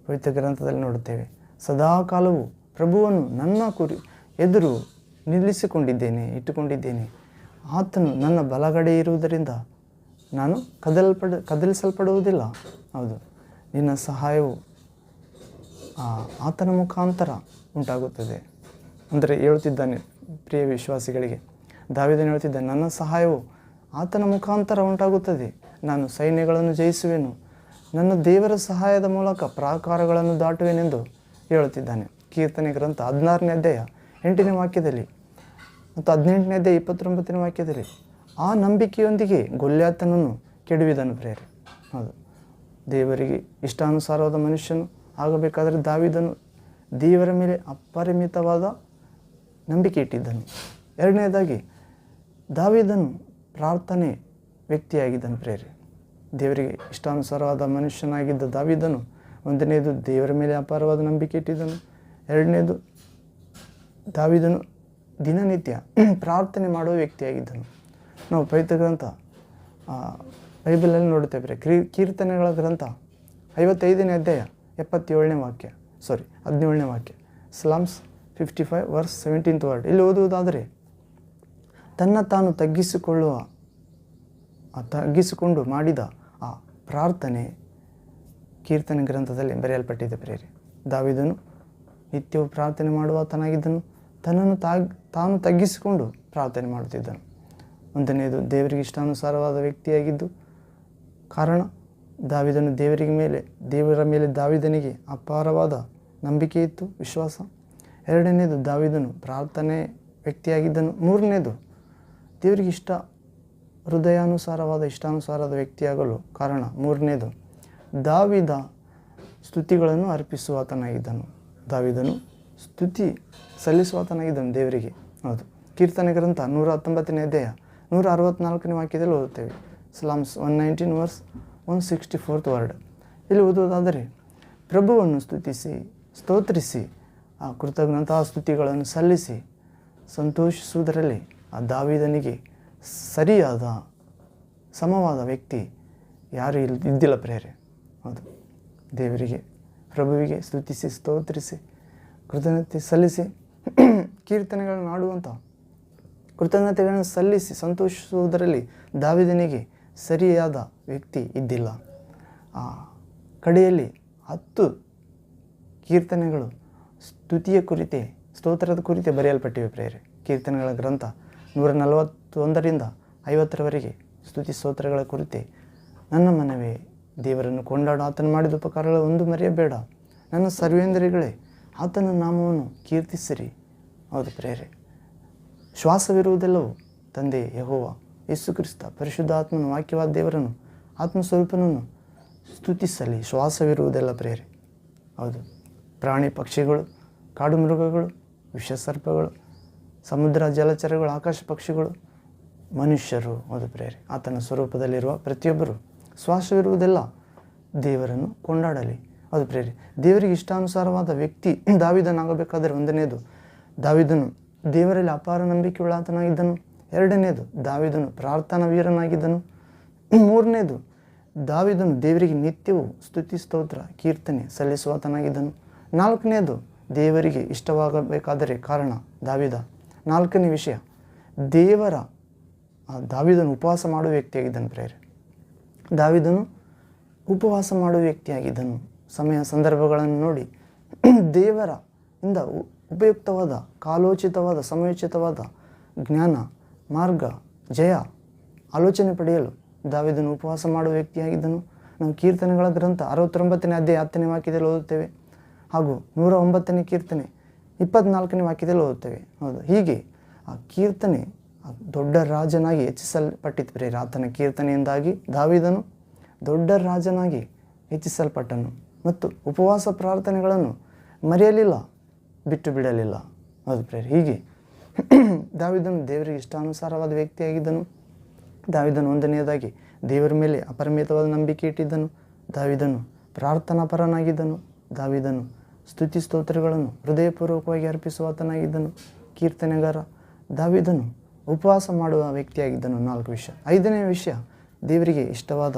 ಪವಿತ್ರ ಗ್ರಂಥದಲ್ಲಿ ನೋಡುತ್ತೇವೆ, ಸದಾಕಾಲವು ಪ್ರಭುವನ್ನು ನನ್ನ ಎದುರು ಇಟ್ಟುಕೊಂಡಿದ್ದೇನೆ. ಆತನು ನನ್ನ ಬಲಗಡೆ ಇರುವುದರಿಂದ ನಾನು ಕದಲಿಸಲ್ಪಡುವುದಿಲ್ಲ. ಹೌದು, ನಿನ್ನ ಸಹಾಯವು ಆತನ ಮುಖಾಂತರ ಉಂಟಾಗುತ್ತದೆ ಅಂದರೆ ಹೇಳುತ್ತಿದ್ದಾನೆ ಪ್ರಿಯ ವಿಶ್ವಾಸಿಗಳಿಗೆ. ದಾವೀದನು ಹೇಳುತ್ತಿದ್ದಾನೆ, ನನ್ನ ಸಹಾಯವು ಆತನ ಮುಖಾಂತರ ಉಂಟಾಗುತ್ತದೆ, ನಾನು ಸೈನ್ಯಗಳನ್ನು ಜಯಿಸುವೆನು, ನನ್ನ ದೇವರ ಸಹಾಯದ ಮೂಲಕ ಪ್ರಾಕಾರಗಳನ್ನು ದಾಟುವೆನೆಂದು ಹೇಳುತ್ತಿದ್ದಾನೆ. ಕೀರ್ತನೆ ಗ್ರಂಥ 16ನೇ ಅಧ್ಯಾಯ 8ನೇ ವಾಕ್ಯದಲ್ಲಿ ಮತ್ತು 18ನೇ ಅಧ್ಯಾಯ 29ನೇ ವಾಕ್ಯದಲ್ಲಿ ಆ ನಂಬಿಕೆಯೊಂದಿಗೆ ಗೊಲ್ಯಾತನನ್ನು ಕೆಡವಿದನು ಪ್ರೇರೆ. ಹೌದು, ದೇವರಿಗೆ ಇಷ್ಟಾನುಸಾರವಾದ ಮನುಷ್ಯನು ಆಗಬೇಕಾದರೆ ದಾವೀದನು ದೇವರ ಮೇಲೆ ಅಪರಿಮಿತವಾದ ನಂಬಿಕೆ ಇಟ್ಟಿದ್ದನು. ಎರಡನೇದಾಗಿ ದಾವೀದನು ಪ್ರಾರ್ಥನೆ ವ್ಯಕ್ತಿಯಾಗಿದ್ದನು ಪ್ರೇರೆ. ದೇವರಿಗೆ ಇಷ್ಟಾನುಸಾರವಾದ ಮನುಷ್ಯನಾಗಿದ್ದ ದಾವೀದನು ಒಂದನೇದು ದೇವರ ಮೇಲೆ ಅಪಾರವಾದ ನಂಬಿಕೆ ಇಟ್ಟಿದ್ದನು. ಎರಡನೇದು ದಾವೀದನು ದಿನನಿತ್ಯ ಪ್ರಾರ್ಥನೆ ಮಾಡುವ ವ್ಯಕ್ತಿಯಾಗಿದ್ದನು. ನಾವು ಪವಿತ್ರ ಗ್ರಂಥ ಬೈಬಲಲ್ಲಿ ನೋಡುತ್ತೇವೆ. ಕೀರ್ತನೆಗಳ ಗ್ರಂಥ 55ನೇ ಅಧ್ಯಾಯ 17ನೇ ವಾಕ್ಯ 17ನೇ ವಾಕ್ಯ, ಸ್ಲಾಮ್ಸ್ 55 ವರ್ಸ್ 17th ವರ್ಡ್. ಇಲ್ಲಿ ಓದುವುದಾದರೆ, ತನ್ನ ತಾನು ತಗ್ಗಿಸಿಕೊಂಡು ಮಾಡಿದ ಆ ಪ್ರಾರ್ಥನೆ ಕೀರ್ತನೆ ಗ್ರಂಥದಲ್ಲಿ ಬರೆಯಲ್ಪಟ್ಟಿದೆ ಪ್ರೇರೆ. ದಾವೀದನು ನಿತ್ಯವೂ ಪ್ರಾರ್ಥನೆ ಮಾಡುವಾತನಾಗಿದ್ದನು, ತನ್ನನ್ನು ತಾನು ತಗ್ಗಿಸಿಕೊಂಡು ಪ್ರಾರ್ಥನೆ ಮಾಡುತ್ತಿದ್ದನು. ಒಂದನೆಯದು ದೇವರಿಗೆ ಇಷ್ಟಾನುಸಾರವಾದ ವ್ಯಕ್ತಿಯಾಗಿದ್ದು ಕಾರಣ ದಾವೀದನು ದೇವರ ಮೇಲೆ ದಾವೀದನಿಗೆ ಅಪಾರವಾದ ನಂಬಿಕೆ ಇತ್ತು, ವಿಶ್ವಾಸ. ಎರಡನೇದು ದಾವೀದನು ಪ್ರಾರ್ಥನೆ ವ್ಯಕ್ತಿಯಾಗಿದ್ದನು. ಮೂರನೇದು ದೇವರಿಗೆ ಇಷ್ಟಾನುಸಾರವಾದ ವ್ಯಕ್ತಿಯಾಗಲು ಕಾರಣ ಮೂರನೇದು ದಾವೀದ ಸ್ತುತಿಗಳನ್ನು ಅರ್ಪಿಸುವಾತನಾಗಿದ್ದನು. ದಾವೀದನು ಸ್ತುತಿ ಸಲ್ಲಿಸುವಾತನಾಗಿದ್ದನು ದೇವರಿಗೆ. ಹೌದು, ಕೀರ್ತನೆ ಗ್ರಂಥ 119ನೇ ಅಧ್ಯಾಯ 164ನೇ ವಾಕ್ಯದಲ್ಲಿ ಓದುತ್ತೇವೆ. Slams 119 verse 164th word. ಇಲ್ಲಿ ಓದುವುದಾದರೆ, ಪ್ರಭುವನ್ನು ಸ್ತೋತ್ರಿಸಿ ಆ ಕೃತಜ್ಞತಾ ಸ್ತುತಿಗಳನ್ನು ಸಲ್ಲಿಸಿ ಸಂತೋಷಿಸುವುದರಲ್ಲಿ ಆ ದಾವೀದನಿಗೆ ಸರಿಯಾದ ಸಮವಾದ ವ್ಯಕ್ತಿ ಯಾರೂ ಇದ್ದಿಲ್ಲ ಪ್ರೇರೆ. ಹೌದು, ದೇವರಿಗೆ ಪ್ರಭುವಿಗೆ ಸ್ತೋತ್ರಿಸಿ ಕೃತಜ್ಞತೆ ಸಲ್ಲಿಸಿ ಕೀರ್ತನೆಗಳನ್ನು ಆಡುವಂಥ ಕೃತಜ್ಞತೆಗಳನ್ನು ಸಲ್ಲಿಸಿ ಸಂತೋಷಿಸುವುದರಲ್ಲಿ ದಾವೀದನಿಗೆ ಸರಿಯಾದ ವ್ಯಕ್ತಿ ಇದ್ದಿಲ್ಲ. ಆ ಕಡೆಯಲ್ಲಿ 10 ಕೀರ್ತನೆಗಳು ಸ್ತೋತ್ರದ ಕುರಿತೆ ಬರೆಯಲ್ಪಟ್ಟಿವೆ ಪ್ರೇರೆ. ಕೀರ್ತನೆಗಳ ಗ್ರಂಥ 141ರಿಂದ 50ರವರೆಗೆ ಸ್ತುತಿ ಸ್ತೋತ್ರಗಳ ಕುರಿತೆ. ನನ್ನ ಮನವೇ ದೇವರನ್ನು ಕೊಂಡಾಡು, ಆತನು ಮಾಡಿದ ಉಪಕಾರಗಳ ಒಂದು ಮರೆಯಬೇಡ, ನನ್ನ ಸರ್ವೇಂದ್ರಿಯಗಳೇ ಆತನ ನಾಮವನ್ನು ಕೀರ್ತಿಸಿರಿ. ಹೌದು ಪ್ರೇರೆ, ಶ್ವಾಸವಿರುವುದೆಲ್ಲವೂ ತಂದೆ ಯೆಹೋವ ಯೇಸು ಕ್ರಿಸ್ತ ಪರಿಶುದ್ಧಾತ್ಮನ ವಾಕ್ಯವಾದ ದೇವರನ್ನು ಆತ್ಮಸ್ವರೂಪನನ್ನು ಸ್ತುತಿಸಲಿ. ಶ್ವಾಸವಿರುವುದೆಲ್ಲ ಪ್ರೇರೆ. ಹೌದು, ಪ್ರಾಣಿ ಪಕ್ಷಿಗಳು, ಕಾಡು ಮೃಗಗಳು, ವಿಷಸರ್ಪಗಳು, ಸಮುದ್ರ ಜಲಚರಗಳು, ಆಕಾಶ ಪಕ್ಷಿಗಳು, ಮನುಷ್ಯರು. ಹೌದು ಪ್ರೇರೆ, ಆತನ ಸ್ವರೂಪದಲ್ಲಿರುವ ಪ್ರತಿಯೊಬ್ಬರು ಶ್ವಾಸವಿರುವುದೆಲ್ಲ ದೇವರನ್ನು ಕೊಂಡಾಡಲಿ. ಹೌದು ಪ್ರೇರೆ, ದೇವರಿಗೆ ಇಷ್ಟಾನುಸಾರವಾದ ವ್ಯಕ್ತಿ ದಾವೀದನಾಗಬೇಕಾದರೆ ಒಂದನೇದು ದಾವೀದನು ದೇವರಲ್ಲಿ ಅಪಾರ ನಂಬಿಕೆ ಉಳ್ಳಾತನಾಗಿದ್ದನು. ಎರಡನೇದು ದಾವೀದನು ಪ್ರಾರ್ಥನಾ ವೀರನಾಗಿದ್ದನು. ಮೂರನೇದು ದಾವೀದನು ದೇವರಿಗೆ ನಿತ್ಯವೂ ಸ್ತುತಿ ಸ್ತೋತ್ರ ಕೀರ್ತನೆ ಸಲ್ಲಿಸುವಾತನಾಗಿದ್ದನು. ನಾಲ್ಕನೇದು ದೇವರಿಗೆ ಇಷ್ಟವಾಗಬೇಕಾದರೆ ಕಾರಣ ದಾವೀದ. ನಾಲ್ಕನೇ ವಿಷಯ, ದಾವೀದನು ಉಪವಾಸ ಮಾಡುವ ವ್ಯಕ್ತಿಯಾಗಿದ್ದನು ಪ್ರೇರೆ. ದಾವೀದನು ಉಪವಾಸ ಮಾಡುವ ವ್ಯಕ್ತಿಯಾಗಿದ್ದನು. ಸಮಯ ಸಂದರ್ಭಗಳನ್ನು ನೋಡಿ ದೇವರಿಂದ ಉಪಯುಕ್ತವಾದ, ಕಾಲೋಚಿತವಾದ, ಸಮಯೋಚಿತವಾದ ಜ್ಞಾನ, ಮಾರ್ಗ, ಜಯ, ಆಲೋಚನೆ ಪಡೆಯಲು ದಾವೀದನು ಉಪವಾಸ ಮಾಡುವ ವ್ಯಕ್ತಿಯಾಗಿದ್ದನು. ನಾವು ಕೀರ್ತನೆಗಳ ಗ್ರಂಥ 69ನೇ ಅಧ್ಯಾಯ 10ನೇ ವಾಕ್ಯದಲ್ಲಿ ಓದುತ್ತೇವೆ, ಹಾಗೂ 109ನೇ ಕೀರ್ತನೆ 24ನೇ ವಾಕ್ಯದಲ್ಲಿ ಓದುತ್ತೇವೆ. ಹೌದು, ಹೀಗೆ ಆ ಕೀರ್ತನೆ ದೊಡ್ಡ ರಾಜನಾಗಿ ಹೆಚ್ಚಿಸಲ್ಪಟ್ಟಿತ್ತು ಪ್ರೇರೆ. ಆತನ ಕೀರ್ತನೆಯಿಂದಾಗಿ ದಾವೀದನು ದೊಡ್ಡ ರಾಜನಾಗಿ ಹೆಚ್ಚಿಸಲ್ಪಟ್ಟನು ಮತ್ತು ಉಪವಾಸ ಪ್ರಾರ್ಥನೆಗಳನ್ನು ಮರೆಯಲಿಲ್ಲ, ಬಿಟ್ಟು ಬಿಡಲಿಲ್ಲ. ಹೌದು ಪ್ರೇರೆ, ಹೀಗೆ ದಾವೀದನು ದೇವರಿಗೆ ಇಷ್ಟಾನುಸಾರವಾದ ವ್ಯಕ್ತಿಯಾಗಿದ್ದನು. ದಾವೀದನು ಒಂದನೆಯದಾಗಿ ದೇವರ ಮೇಲೆ ಅಪರಿಮಿತವಾದ ನಂಬಿಕೆ ಇಟ್ಟಿದ್ದನು. ದಾವೀದನು ಪ್ರಾರ್ಥನಾಪರನಾಗಿದ್ದನು. ದಾವೀದನು ಸ್ತುತಿ ಸ್ತೋತ್ರಗಳನ್ನು ಹೃದಯಪೂರ್ವಕವಾಗಿ ಅರ್ಪಿಸುವಾತನಾಗಿದ್ದನು. ಕೀರ್ತನೆಗಾರ ದಾವೀದನು ಉಪವಾಸ ಮಾಡುವ ವ್ಯಕ್ತಿಯಾಗಿದ್ದನು. 4 ವಿಷಯ. 5ನೇ ವಿಷಯ, ದೇವರಿಗೆ ಇಷ್ಟವಾದ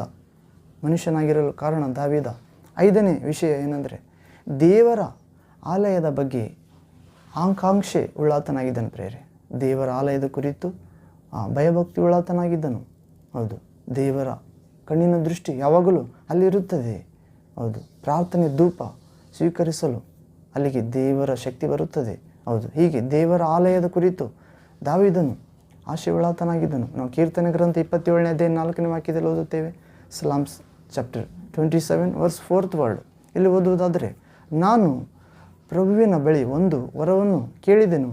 ಮನುಷ್ಯನಾಗಿರಲು ಕಾರಣ ದಾವೀದ. 5ನೇ ವಿಷಯ ಏನೆಂದರೆ ದೇವರ ಆಲಯದ ಬಗ್ಗೆ ಆಕಾಂಕ್ಷೆ ಉಳ್ಳಾತನಾಗಿದ್ದನು. ಪ್ರೇರೆ ದೇವರ ಆಲಯದ ಕುರಿತು ಭಯಭಕ್ತಿ ಉಳ್ಳಾತನಾಗಿದ್ದನು. ಹೌದು, ದೇವರ ಕಣ್ಣಿನ ದೃಷ್ಟಿ ಯಾವಾಗಲೂ ಅಲ್ಲಿರುತ್ತದೆ. ಹೌದು, ಪ್ರಾರ್ಥನೆ ಧೂಪ ಸ್ವೀಕರಿಸಲು ಅಲ್ಲಿಗೆ ದೇವರ ಶಕ್ತಿ ಬರುತ್ತದೆ. ಹೌದು, ಹೀಗೆ ದೇವರ ಆಲಯದ ಕುರಿತು ದಾವೀದನು ಆಶೆ ಉಳ್ಳಾತನಾಗಿದ್ದನು. ನಾವು ಕೀರ್ತನೆ ಗ್ರಂಥ 27ನೇ ಅಧ್ಯಾಯ 4ನೇ ವಾಕ್ಯದಲ್ಲಿ ಓದುತ್ತೇವೆ. ಸಲಾಮ್ಸ್ ಚಾಪ್ಟರ್ 27 ವರ್ಸ್ 4th ವರ್ಡ್. ಇಲ್ಲಿ ಓದುವುದಾದರೆ, ನಾನು ಪ್ರಭುವಿನ ಬಳಿ ಒಂದು ವರವನ್ನು ಕೇಳಿದೆನು,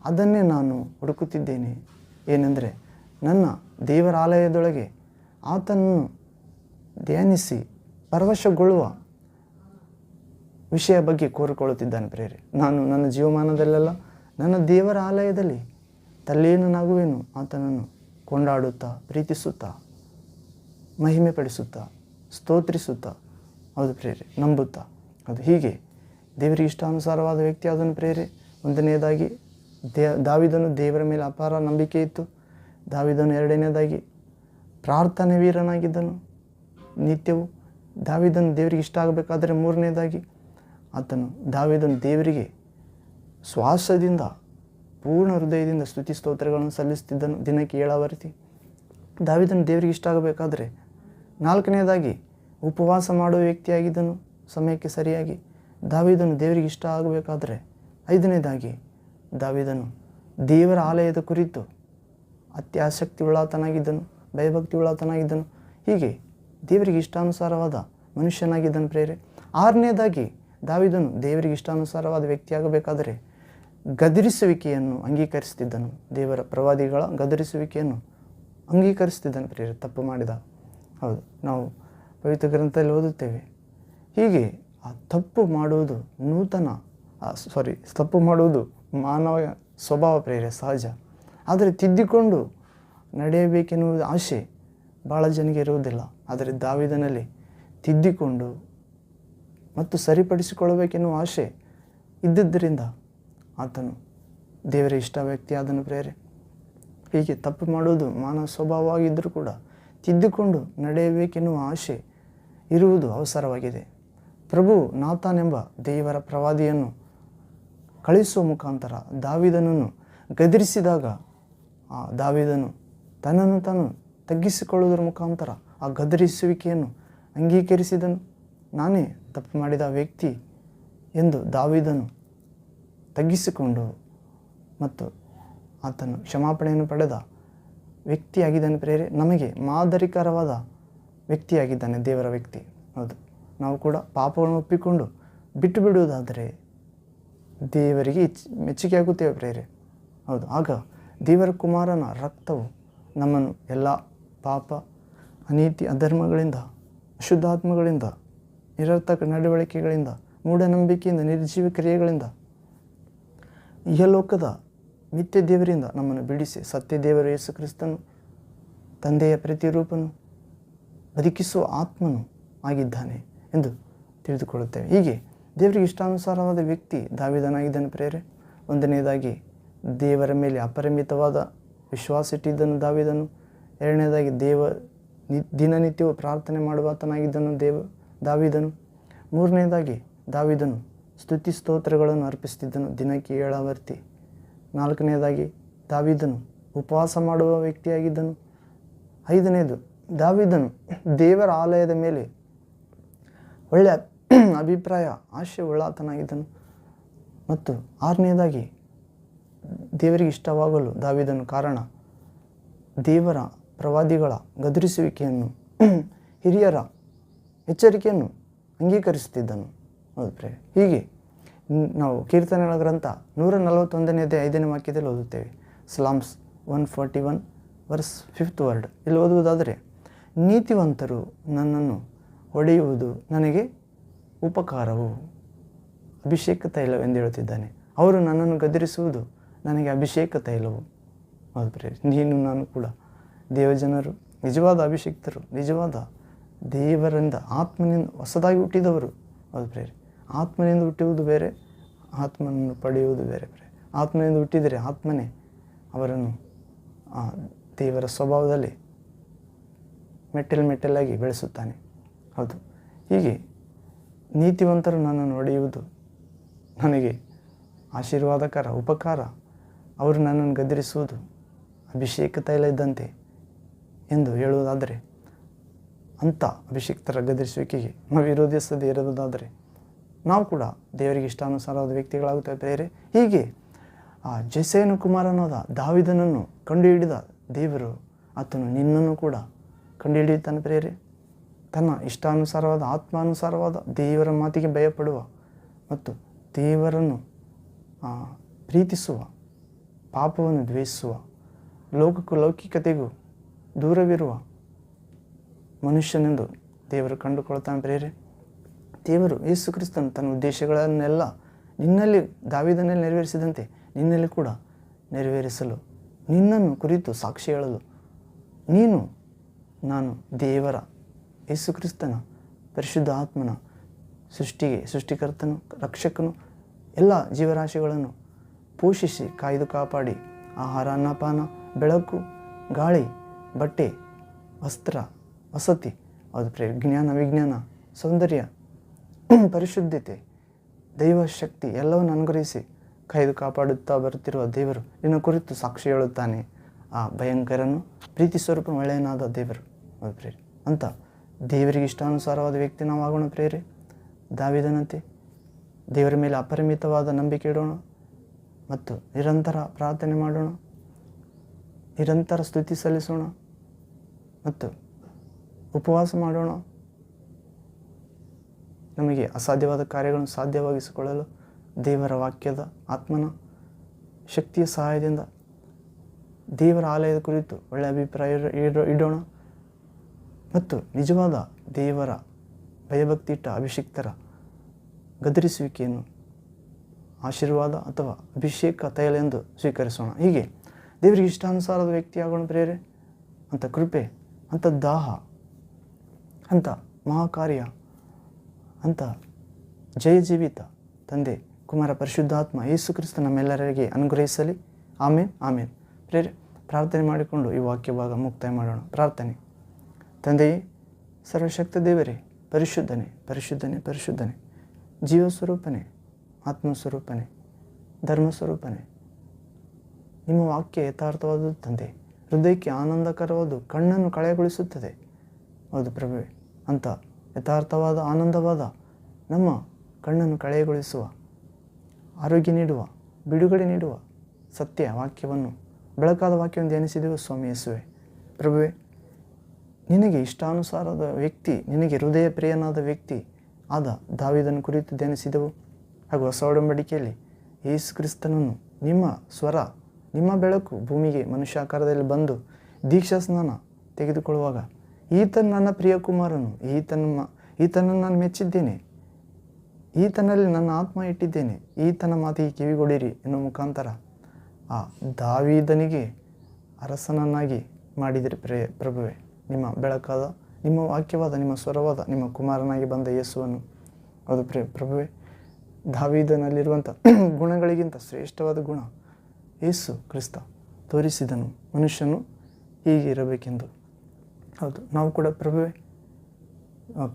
ಅದನ್ನೇ ನಾನು ಹುಡುಕುತ್ತಿದ್ದೇನೆ. ಏನೆಂದರೆ ನನ್ನ ದೇವರ ಆಲಯದೊಳಗೆ ಆತನನ್ನು ಧ್ಯಾನಿಸಿ ಪರವಶಗೊಳ್ಳುವ ವಿಷಯ ಬಗ್ಗೆ ಕೋರಿಕೊಳ್ಳುತ್ತಿದ್ದಾನೆ. ಪ್ರೇರೆ ನಾನು ನನ್ನ ಜೀವಮಾನದಲ್ಲೆಲ್ಲ ನನ್ನ ದೇವರ ಆಲಯದಲ್ಲಿ ತಲ್ಲೀನನಾಗುವೆನು, ಆತನನ್ನು ಕೊಂಡಾಡುತ್ತಾ ಪ್ರೀತಿಸುತ್ತಾ ಮಹಿಮೆ ಪಡಿಸುತ್ತಾ ಸ್ತೋತ್ರಿಸುತ್ತಾ, ಹೌದು ಪ್ರೇರೆ, ನಂಬುತ್ತಾ. ಅದು ಹೀಗೆ ದೇವರಿಗೆ ಇಷ್ಟಾನುಸಾರವಾದ ವ್ಯಕ್ತಿ ಆದನು. ಪ್ರೇರೆ 1ನೇದಾಗಿ ದಾವೀದನು ದೇವರ ಮೇಲೆ ಅಪಾರ ನಂಬಿಕೆ ಇತ್ತು. ದಾವೀದನು 2ನೇದಾಗಿ ಪ್ರಾರ್ಥನೆ ವೀರನಾಗಿದ್ದನು ನಿತ್ಯವೂ. ದಾವೀದನು ದೇವರಿಗೆ ಇಷ್ಟ ಆಗಬೇಕಾದರೆ 3ನೇದಾಗಿ ದಾವೀದನು ದೇವರಿಗೆ ಶ್ವಾಸದಿಂದ ಪೂರ್ಣ ಹೃದಯದಿಂದ ಸ್ತುತಿ ಸ್ತೋತ್ರಗಳನ್ನು ಸಲ್ಲಿಸುತ್ತಿದ್ದನು, ದಿನಕ್ಕೆ 7 ಆವರ್ತಿ. ದಾವೀದನು ದೇವರಿಗೆ ಇಷ್ಟ ಆಗಬೇಕಾದರೆ 4ನೇದಾಗಿ ಉಪವಾಸ ಮಾಡುವ ವ್ಯಕ್ತಿಯಾಗಿದ್ದನು ಸಮಯಕ್ಕೆ ಸರಿಯಾಗಿ. ದಾವೀದನು ದೇವರಿಗೆ ಇಷ್ಟ ಆಗಬೇಕಾದರೆ 5ನೇದಾಗಿ ದಾವೀದನು ದೇವರ ಆಲಯದ ಕುರಿತು ಅತ್ಯಾಸಕ್ತಿ ಉಳ್ಳಾತನಾಗಿದ್ದನು, ಭಯಭಕ್ತಿ ಉಳ್ಳಾತನಾಗಿದ್ದನು. ಹೀಗೆ ದೇವರಿಗೆ ಇಷ್ಟಾನುಸಾರವಾದ ಮನುಷ್ಯನಾಗಿದ್ದನು. ಪ್ರೇರೆ 6ನೇದಾಗಿ ದಾವೀದನು ದೇವರಿಗೆ ಇಷ್ಟಾನುಸಾರವಾದ ವ್ಯಕ್ತಿಯಾಗಬೇಕಾದರೆ ಗದರಿಸುವಿಕೆಯನ್ನು ಅಂಗೀಕರಿಸ್ತಿದ್ದನು. ದೇವರ ಪ್ರವಾದಿಗಳ ಗದರಿಸುವಿಕೆಯನ್ನು ಅಂಗೀಕರಿಸ್ತಿದ್ದನು. ಪ್ರೇರೆ ತಪ್ಪು ಮಾಡಿದ. ಹೌದು, ನಾವು ಪವಿತ್ರ ಗ್ರಂಥದಲ್ಲಿ ಓದುತ್ತೇವೆ. ಹೀಗೆ ಆ ತಪ್ಪು ಮಾಡುವುದು ತಪ್ಪು ಮಾಡುವುದು ಮಾನವ ಸ್ವಭಾವ. ಪ್ರೇರೆ ಸಹಜ. ಆದರೆ ತಿದ್ದಿಕೊಂಡು ನಡೆಯಬೇಕೆನ್ನುವುದು ಆಸೆ ಭಾಳ ಜನರಿಗೆ ಇರುವುದಿಲ್ಲ. ಆದರೆ ದಾವೀದನಲ್ಲಿ ತಿದ್ದಿಕೊಂಡು ಮತ್ತು ಸರಿಪಡಿಸಿಕೊಳ್ಳಬೇಕೆನ್ನುವ ಆಸೆ ಇದ್ದಿದ್ದರಿಂದ ಆತನು ದೇವರ ಇಷ್ಟ ವ್ಯಕ್ತಿಯಾದನು. ಪ್ರೇರೆ ಹೀಗೆ ತಪ್ಪು ಮಾಡುವುದು ಮಾನವ ಸ್ವಭಾವವಾಗಿದ್ದರೂ ಕೂಡ ತಿದ್ದಿಕೊಂಡು ನಡೆಯಬೇಕೆನ್ನುವ ಆಸೆ ಇರುವುದು ಅವಸರವಾಗಿದೆ. ಪ್ರಭು ನಾತಾನೆಂಬ ದೇವರ ಪ್ರವಾದಿಯನ್ನು ಕಳಿಸುವ ಮುಖಾಂತರ ದಾವೀದನನ್ನು ಗದರಿಸಿದಾಗ ದಾವೀದನು ತನ್ನನ್ನು ತಾನು ತಗ್ಗಿಸಿಕೊಳ್ಳುವುದರ ಮುಖಾಂತರ ಆ ಗದರಿಸುವಿಕೆಯನ್ನು ಅಂಗೀಕರಿಸಿದನು. ನಾನೇ ತಪ್ಪು ಮಾಡಿದ ವ್ಯಕ್ತಿ ಎಂದು ದಾವೀದನು ತಗ್ಗಿಸಿಕೊಂಡು ಮತ್ತು ಆತನು ಕ್ಷಮಾಪಣೆಯನ್ನು ಪಡೆದ ವ್ಯಕ್ತಿಯಾಗಿದ್ದಾನೆ. ಪ್ರೇರೆ ನಮಗೆ ಮಾದರಿಕರವಾದ ವ್ಯಕ್ತಿಯಾಗಿದ್ದಾನೆ ದೇವರ ವ್ಯಕ್ತಿ. ಹೌದು, ನಾವು ಕೂಡ ಪಾಪವನ್ನು ಒಪ್ಪಿಕೊಂಡು ಬಿಟ್ಟು ಬಿಡುವುದಾದರೆ ದೇವರಿಗೆ ಮೆಚ್ಚುಗೆ ಆಗುತ್ತೇವೆ. ಪ್ರೇರೆ ಹೌದು, ಆಗ ದೇವರ ಕುಮಾರನ ರಕ್ತವು ನಮ್ಮನ್ನು ಎಲ್ಲ ಪಾಪ, ಅನೀತಿ, ಅಧರ್ಮಗಳಿಂದ, ಅಶುದ್ಧಾತ್ಮಗಳಿಂದ, ನಿರರ್ಥಕ ನಡವಳಿಕೆಗಳಿಂದ, ಮೂಢನಂಬಿಕೆಯಿಂದ, ನಿರ್ಜೀವ ಕ್ರಿಯೆಗಳಿಂದ, ಇಹಲೋಕದ ಮಿಥ್ಯ ದೇವರಿಂದ ನಮ್ಮನ್ನು ಬಿಡಿಸಿ ಸತ್ಯ ದೇವರು ಯೇಸು ಕ್ರಿಸ್ತನು ತಂದೆಯ ಪ್ರತಿರೂಪನು ಬದುಕಿಸುವ ಆತ್ಮನು ಆಗಿದ್ದಾನೆ ಎಂದು ತಿಳಿದುಕೊಳ್ಳುತ್ತೇವೆ. ಹೀಗೆ ದೇವರಿಗೆ ಇಷ್ಟಾನುಸಾರವಾದ ವ್ಯಕ್ತಿ ದಾವೀದನಾಗಿದ್ದನು. ಪ್ರೇರೆ 1ನೇದಾಗಿ ದೇವರ ಮೇಲೆ ಅಪರಿಮಿತವಾದ ವಿಶ್ವಾಸ ಇಟ್ಟಿದ್ದನು ದಾವೀದನು. 2ನೇದಾಗಿ ದಿನನಿತ್ಯವೂ ಪ್ರಾರ್ಥನೆ ಮಾಡುವಾತನಾಗಿದ್ದನು ದಾವೀದನು. 3ನೇದಾಗಿ ದಾವೀದನು ಸ್ತುತಿ ಸ್ತೋತ್ರಗಳನ್ನು ಅರ್ಪಿಸುತ್ತಿದ್ದನು, ದಿನಕ್ಕೆ 7 ಆವರ್ತಿ. 4ನೇದಾಗಿ ದಾವೀದನು ಉಪವಾಸ ಮಾಡುವ ವ್ಯಕ್ತಿಯಾಗಿದ್ದನು. 5ನೇದು ದಾವೀದನು ದೇವರ ಆಲಯದ ಮೇಲೆ ಒಳ್ಳೆಯ ಅಭಿಪ್ರಾಯ ಆಶೆ ಉಳ್ಳಾತನಾಗಿದ್ದನು. ಮತ್ತು 6ನೇದಾಗಿ ದೇವರಿಗೆ ಇಷ್ಟವಾಗಲು ದಾವೀದನು ಕಾರಣ ದೇವರ ಪ್ರವಾದಿಗಳ ಗದರಿಸುವಿಕೆಯನ್ನು, ಹಿರಿಯರ ಎಚ್ಚರಿಕೆಯನ್ನು ಅಂಗೀಕರಿಸುತ್ತಿದ್ದನು. ಹೌದು ಪ್ರೇರೆ. ಹೀಗೆ ನಾವು ಕೀರ್ತನೆಗಳ ಗ್ರಂಥ 141ನೇ ಅಧ್ಯಾಯ 5ನೇ ವಾಕ್ಯದಲ್ಲಿ ಓದುತ್ತೇವೆ. ಸಲಾಮ್ಸ್ 141 ವರ್ಸ್ 5th ವರ್ಡ್. ಇಲ್ಲಿ ಓದುವುದಾದರೆ, ನೀತಿವಂತರು ನನ್ನನ್ನು ಹೊಡೆಯುವುದು ನನಗೆ ಉಪಕಾರವು, ಅಭಿಷೇಕ ತೈಲವೆಂದು ಹೇಳುತ್ತಿದ್ದಾನೆ. ಅವರು ನನ್ನನ್ನು ಗದರಿಸುವುದು ನನಗೆ ಅಭಿಷೇಕ ತೈಲವು. ಹೌದು ಪ್ರೇರೆ, ನೀನು ನಾನು ಕೂಡ ದೇವಜನರು, ನಿಜವಾದ ಅಭಿಷೇಕ್ತರು, ನಿಜವಾದ ದೇವರಿಂದ ಆತ್ಮನಿಂದ ಹೊಸದಾಗಿ ಹುಟ್ಟಿದವರು. ಹೌದು ಪ್ರೇರೆ, ಆತ್ಮನಿಂದ ಹುಟ್ಟುವುದು ಬೇರೆ, ಆತ್ಮನನ್ನು ಪಡೆಯುವುದು ಬೇರೆ. ಆತ್ಮನಿಂದ ಹುಟ್ಟಿದರೆ ಆತ್ಮನೇ ಅವರನ್ನು ದೇವರ ಸ್ವಭಾವದಲ್ಲಿ ಮೆಟ್ಟಲಾಗಿ ಬೆಳೆಸುತ್ತಾನೆ. ಹೌದು, ಹೀಗೆ ನೀತಿವಂತರು ನನ್ನನ್ನು ಹೊಡೆಯುವುದು ನನಗೆ ಆಶೀರ್ವಾದಕರ, ಉಪಕಾರ. ಅವರು ನನ್ನನ್ನು ಗದರಿಸುವುದು ಅಭಿಷೇಕ ತೈಲ ಇದ್ದಂತೆ ಎಂದು ಹೇಳುವುದಾದರೆ, ಅಂಥ ಅಭಿಷೇಕ್ತರ ಗದರಿಸುವಿಕೆಗೆ ನಾವು ವಿರೋಧಿಸದೇ ಇರುವುದಾದರೆ ನಾವು ಕೂಡ ದೇವರಿಗೆ ಇಷ್ಟಾನುಸಾರವಾದ ವ್ಯಕ್ತಿಗಳಾಗುತ್ತೇವೆ ಪ್ರೇರೆ. ಹೀಗೆ ಜೆಸೆಯನ ಕುಮಾರನಾದ ದಾವೀದನನ್ನು ಕಂಡುಹಿಡಿದ ದೇವರು ಆತನು ನಿನ್ನನ್ನು ಕೂಡ ಕಂಡುಹಿಡಿಯುತ್ತಾನೆ ಪ್ರೇರೆ. ತನ್ನ ಇಷ್ಟಾನುಸಾರವಾದ, ಆತ್ಮಾನುಸಾರವಾದ ದೇವರ ಮಾತಿಗೆ ಭಯಪಡುವ ಮತ್ತು ದೇವರನ್ನು ಪ್ರೀತಿಸುವ, ಪಾಪವನ್ನು ದ್ವೇಷಿಸುವ, ಲೌಕಿಕತೆಗೂ ದೂರವಿರುವ ಮನುಷ್ಯನೆಂದು ದೇವರು ಕಂಡುಕೊಳ್ತಾನೆ ಪ್ರೇರೆ. ದೇವರು ಯೇಸು ಕ್ರಿಸ್ತನು ತನ್ನ ಉದ್ದೇಶಗಳನ್ನೆಲ್ಲ ನಿನ್ನಲ್ಲಿ, ದಾವೀದನಲ್ಲಿ ನೆರವೇರಿಸಿದಂತೆ ನಿನ್ನಲ್ಲಿ ಕೂಡ ನೆರವೇರಿಸಲು, ನಿನ್ನನ್ನು ಕುರಿತು ಸಾಕ್ಷಿ ಹೇಳಲು, ನೀನು ನಾನು ದೇವರ ಯೇಸು ಕ್ರಿಸ್ತನ ಪರಿಶುದ್ಧ ಆತ್ಮನ ಸೃಷ್ಟಿಕರ್ತನು, ರಕ್ಷಕನು, ಎಲ್ಲ ಜೀವರಾಶಿಗಳನ್ನು ಪೋಷಿಸಿ ಕಾಯ್ದು ಕಾಪಾಡಿ ಆಹಾರ, ಅನ್ನಪಾನ, ಬೆಳಕು, ಗಾಳಿ, ಬಟ್ಟೆ, ವಸ್ತ್ರ, ವಸತಿ, ಅದು ಜ್ಞಾನ, ವಿಜ್ಞಾನ, ಸೌಂದರ್ಯ, ಪರಿಶುದ್ಧತೆ, ದೈವಶಕ್ತಿ ಎಲ್ಲವನ್ನು ಅನುಗ್ರಹಿಸಿ ಕಾಯ್ದು ಕಾಪಾಡುತ್ತಾ ಬರುತ್ತಿರುವ ದೇವರು ನಿನ್ನ ಕುರಿತು ಸಾಕ್ಷಿ ಹೇಳುತ್ತಾನೆ. ಆ ಭಯಂಕರನು ಪ್ರೀತಿ ಸ್ವರೂಪ ಒಳ್ಳೆಯನಾದ ದೇವರು. ಅದು ಪ್ರೇರೆ. ಅಂತ ದೇವರಿಗೆ ಇಷ್ಟಾನುಸಾರವಾದ ವ್ಯಕ್ತಿ ನಾವು ಆಗೋಣ ಪ್ರೇರೆ. ದಾವೀದನಂತೆ ದೇವರ ಮೇಲೆ ಅಪರಿಮಿತವಾದ ನಂಬಿಕೆ ಇಡೋಣ ಮತ್ತು ನಿರಂತರ ಪ್ರಾರ್ಥನೆ ಮಾಡೋಣ, ನಿರಂತರ ಸ್ತುತಿ ಸಲ್ಲಿಸೋಣ ಮತ್ತು ಉಪವಾಸ ಮಾಡೋಣ. ನಮಗೆ ಅಸಾಧ್ಯವಾದ ಕಾರ್ಯಗಳನ್ನು ಸಾಧ್ಯವಾಗಿಸಿಕೊಳ್ಳಲು ದೇವರ ವಾಕ್ಯದ, ಆತ್ಮನ ಶಕ್ತಿಯ ಸಹಾಯದಿಂದ ದೇವರ ಆಲಯದ ಕುರಿತು ಒಳ್ಳೆಯ ಅಭಿಪ್ರಾಯ ಇಡೋಣ ಮತ್ತು ನಿಜವಾದ ದೇವರ ಭಯಭಕ್ತಿ ಇಟ್ಟ ಅಭಿಷಿಕ್ತರ ಗದರಿಸುವಿಕೆಯನ್ನು ಆಶೀರ್ವಾದ ಅಥವಾ ಅಭಿಷೇಕ ತೈಲ ಎಂದು ಸ್ವೀಕರಿಸೋಣ. ಹೀಗೆ ದೇವರಿಗೆ ಇಷ್ಟಾನುಸಾರದ ವ್ಯಕ್ತಿಯಾಗೋಣ ಪ್ರೇರೆ. ಅಂಥ ಕೃಪೆ, ಅಂಥ ದಾಹ, ಅಂಥ ಮಹಾಕಾರ್ಯ, ಅಂಥ ಜಯ ಜೀವಿತ ತಂದೆ, ಕುಮಾರ, ಪರಿಶುದ್ಧಾತ್ಮ ಯೇಸು ಕ್ರಿಸ್ತ ನಮ್ಮೆಲ್ಲರಿಗೆ ಅನುಗ್ರಹಿಸಲಿ. ಆಮೇನ್, ಆಮೇನ್. ಪ್ರೇರೆ, ಪ್ರಾರ್ಥನೆ ಮಾಡಿಕೊಂಡು ಈ ವಾಕ್ಯ ಭಾಗ ಮುಕ್ತಾಯ ಮಾಡೋಣ. ಪ್ರಾರ್ಥನೆ. ತಂದೆಯೇ, ಸರ್ವಶಕ್ತ ದೇವರೇ, ಪರಿಶುದ್ಧನೇ, ಪರಿಶುದ್ಧನೇ, ಪರಿಶುದ್ಧನೇ, ಜೀವಸ್ವರೂಪನೇ, ಆತ್ಮಸ್ವರೂಪನೇ, ಧರ್ಮಸ್ವರೂಪನೇ, ನಿಮ್ಮ ವಾಕ್ಯ ಯಥಾರ್ಥವಾದದ್ದು ತಂದೆ, ಹೃದಯಕ್ಕೆ ಆನಂದಕರವಾದ, ಕಣ್ಣನ್ನು ಕಳೆಗೊಳಿಸುತ್ತದೆ. ಹೌದು ಪ್ರಭುವೇ, ಅಂಥ ಯಥಾರ್ಥವಾದ, ಆನಂದವಾದ, ನಮ್ಮ ಕಣ್ಣನ್ನು ಕಳೆಗೊಳಿಸುವ, ಆರೋಗ್ಯ ನೀಡುವ, ಬಿಡುಗಡೆ ನೀಡುವ ಸತ್ಯ ವಾಕ್ಯವನ್ನು, ಬೆಳಕಾದ ವಾಕ್ಯವನ್ನು ಧ್ಯಾನಿಸಿದೆವು ಸ್ವಾಮಿ ಯೇಸುವೆ. ಪ್ರಭುವೇ, ನಿನಗೆ ಇಷ್ಟಾನುಸಾರದ ವ್ಯಕ್ತಿ, ನಿನಗೆ ಹೃದಯ ಪ್ರಿಯನಾದ ವ್ಯಕ್ತಿ ಆದ ದಾವೀದನ ಕುರಿತು ಧ್ಯಾನಿಸಿದೆವು. ಹಾಗೂ ಹೊಸ ಒಡಂಬಡಿಕೆಯಲ್ಲಿ ಯೇಸು ಕ್ರಿಸ್ತನನ್ನು, ನಿಮ್ಮ ಸ್ವರ, ನಿಮ್ಮ ಬೆಳಕು ಭೂಮಿಗೆ ಮನುಷ್ಯಾಕಾರದಲ್ಲಿ ಬಂದು ದೀಕ್ಷಾ ಸ್ನಾನ ತೆಗೆದುಕೊಳ್ಳುವಾಗ, ಈತನ ನನ್ನ ಪ್ರಿಯ ಕುಮಾರನು, ಈತನನ್ನು ನಾನು ಮೆಚ್ಚಿದ್ದೇನೆ, ಈತನಲ್ಲಿ ನನ್ನ ಆತ್ಮ ಇಟ್ಟಿದ್ದೇನೆ, ಈತನ ಮಾತಿಗೆ ಕಿವಿಗೊಡಿರಿ ಎನ್ನುವ ಮುಖಾಂತರ ಆ ದಾವೀದನಿಗೆ ಅರಸನನ್ನಾಗಿ ಮಾಡಿದಿರಿ ಪ್ರಭುವೇ. ನಿಮ್ಮ ಬೆಳಕಾದ, ನಿಮ್ಮ ವಾಕ್ಯವಾದ, ನಿಮ್ಮ ಸ್ವರವಾದ, ನಿಮ್ಮ ಕುಮಾರನಾಗಿ ಬಂದ ಯೇಸುವನ್ನು, ಅದು ಪ್ರಭುವೇ, ದಾವೀದನಲ್ಲಿರುವಂಥ ಗುಣಗಳಿಗಿಂತ ಶ್ರೇಷ್ಠವಾದ ಗುಣ ಯೇಸು ಕ್ರಿಸ್ತ ತೋರಿಸಿದನು, ಮನುಷ್ಯನು ಹೀಗೆ ಇರಬೇಕೆಂದು. ಹೌದು, ನಾವು ಕೂಡ ಪ್ರಭುವೇ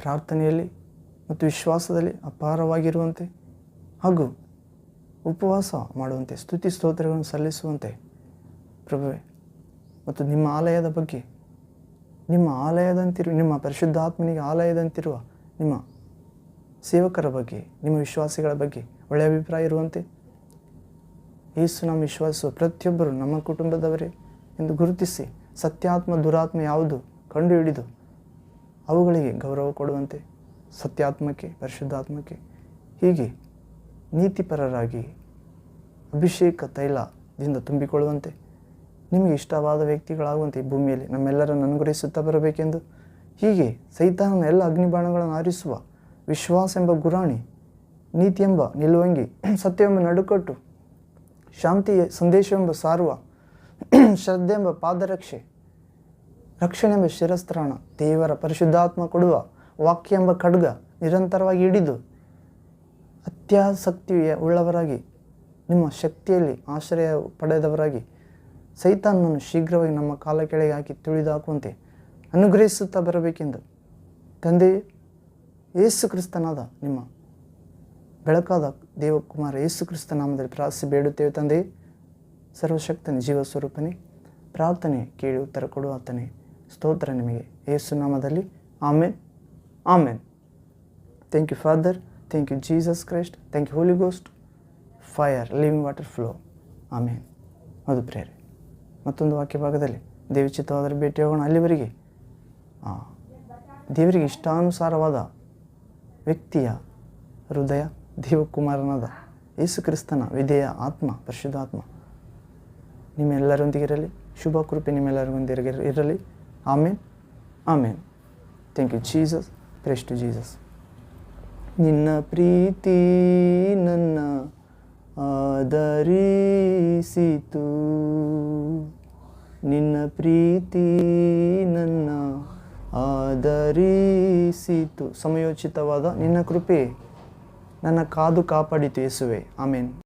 ಪ್ರಾರ್ಥನೆಯಲ್ಲಿ ಮತ್ತು ವಿಶ್ವಾಸದಲ್ಲಿ ಅಪಾರವಾಗಿರುವಂತೆ ಹಾಗೂ ಉಪವಾಸ ಮಾಡುವಂತೆ, ಸ್ತುತಿ ಸ್ತೋತ್ರಗಳನ್ನು ಸಲ್ಲಿಸುವಂತೆ ಪ್ರಭುವೇ, ಮತ್ತು ನಿಮ್ಮ ಆಲಯದ ಬಗ್ಗೆ, ನಿಮ್ಮ ಆಲಯದಂತಿರುವ, ನಿಮ್ಮ ಪರಿಶುದ್ಧಾತ್ಮನಿಗೆ ಆಲಯದಂತಿರುವ ನಿಮ್ಮ ಸೇವಕರ ಬಗ್ಗೆ, ನಿಮ್ಮ ವಿಶ್ವಾಸಿಗಳ ಬಗ್ಗೆ ಒಳ್ಳೆಯ ಅಭಿಪ್ರಾಯ ಇರುವಂತೆ, ಯೇಸು ನಮ್ಮ ವಿಶ್ವಾಸಿಸುವ ಪ್ರತಿಯೊಬ್ಬರು ನಮ್ಮ ಕುಟುಂಬದವರೇ ಎಂದು ಗುರುತಿಸಿ, ಸತ್ಯಾತ್ಮ ದುರಾತ್ಮ ಯಾವುದು ಕಂಡುಹಿಡಿದು ಅವುಗಳಿಗೆ ಗೌರವ ಕೊಡುವಂತೆ, ಸತ್ಯಾತ್ಮಕ್ಕೆ, ಪರಿಶುದ್ಧಾತ್ಮಕ್ಕೆ ಹೀಗೆ ನೀತಿಪರರಾಗಿ ಅಭಿಷೇಕ ತೈಲದಿಂದ ತುಂಬಿಕೊಳ್ಳುವಂತೆ, ನಿಮಗೆ ಇಷ್ಟವಾದ ವ್ಯಕ್ತಿಗಳಾಗುವಂತೆ ಈ ಭೂಮಿಯಲ್ಲಿ ನಮ್ಮೆಲ್ಲರನ್ನು ಅನುಗ್ರಹಿಸುತ್ತಾ ಬರಬೇಕೆಂದು, ಹೀಗೆ ಸೈತಾನನ ಎಲ್ಲ ಅಗ್ನಿಬಾಣಗಳನ್ನು ಆರಿಸುವ ವಿಶ್ವಾಸ ಎಂಬ ಗುರಾಣಿ, ನೀತಿ ಎಂಬ ನಿಲುವಂಗಿ, ಸತ್ಯ ಎಂಬ ನಡುಕಟ್ಟು, ಶಾಂತಿಯ ಸಂದೇಶವೆಂಬ ಸಾರುವ, ಶ್ರದ್ಧೆ ಎಂಬ ಪಾದರಕ್ಷೆ, ರಕ್ಷಣೆ ಎಂಬ ಶಿರಸ್ತ್ರಾಣ, ದೇವರ ಪರಿಶುದ್ಧಾತ್ಮ ಕೊಡುವ ವಾಕ್ಯ ಎಂಬ ಖಡ್ಗ ನಿರಂತರವಾಗಿ ಹಿಡಿದು ಅತ್ಯಾಸಕ್ತಿಯ ಉಳ್ಳವರಾಗಿ, ನಿಮ್ಮ ಶಕ್ತಿಯಲ್ಲಿ ಆಶ್ರಯ ಪಡೆದವರಾಗಿ, ಸೈತಾನನನ್ನು ಶೀಘ್ರವಾಗಿ ನಮ್ಮ ಕಾಲ ಕೆಳಗೆ ಹಾಕಿ ತುಳಿದಾಕುವಂತೆ ಅನುಗ್ರಹಿಸುತ್ತಾ ಬರಬೇಕೆಂದು ತಂದೆ ಯೇಸು ಕ್ರಿಸ್ತನಾದ ನಿಮ್ಮ ಬೆಳಕಾದ ದೇವಕುಮಾರ ಯೇಸು ಕ್ರಿಸ್ತ ನಾಮದಲ್ಲಿ ಪ್ರಾರ್ಥಿಸಿ ಬೇಡುತ್ತೇವೆ ತಂದೆ. ಸರ್ವಶಕ್ತನೇ, ಜೀವ ಸ್ವರೂಪನೇ, ಪ್ರಾರ್ಥನೆ ಕೇಳಿ ಉತ್ತರ ಕೊಡು ಆತನೇ. ಸ್ತೋತ್ರ ನಿಮಗೆ ಯೇಸು ನಾಮದಲ್ಲಿ. Amen, amen. Thank you father, thank you Jesus Christ, thank you holy ghost, fire, living water flow. Amen. ಅದು ಪ್ರೇರೆ. ಮತ್ತೊಂದು ವಾಕ್ಯ ಭಾಗದಲ್ಲಿ ದೇವಚಿತ್ತವಾದರೆ ಭೇಟಿ ಹೋಗೋಣ. ಅಲ್ಲಿವರೆಗೆ ದೇವರಿಗೆ ಇಷ್ಟಾನುಸಾರವಾದ ವ್ಯಕ್ತಿಯ ಹೃದಯ, ದೇವಕುಮಾರನಾದ ಯೇಸು ಕ್ರಿಸ್ತನ ವಿಧೇಯ ಆತ್ಮ, ಪರಿಶುದ್ಧಾತ್ಮ ನಿಮ್ಮೆಲ್ಲರೊಂದಿಗಿರಲಿ. ಶುಭ ಕೃಪೆ ನಿಮ್ಮೆಲ್ಲರೊಂದಿಗೆ ಇರಲಿ. Amen, amen. Thank you Jesus. Praise to Jesus. ನಿನ್ನ ಪ್ರೀತಿ ನನ್ನ ಆದರಿಸಿತು, ನಿನ್ನ ಪ್ರೀತಿ ನನ್ನ ಆದರಿಸಿತು, ಸಮಯೋಚಿತವಾದ ನಿನ್ನ ಕೃಪೆ ನನ್ನ ಕಾದು ಕಾಪಾಡಿತು ಯೇಸುವೆ. ಆಮೇನ್.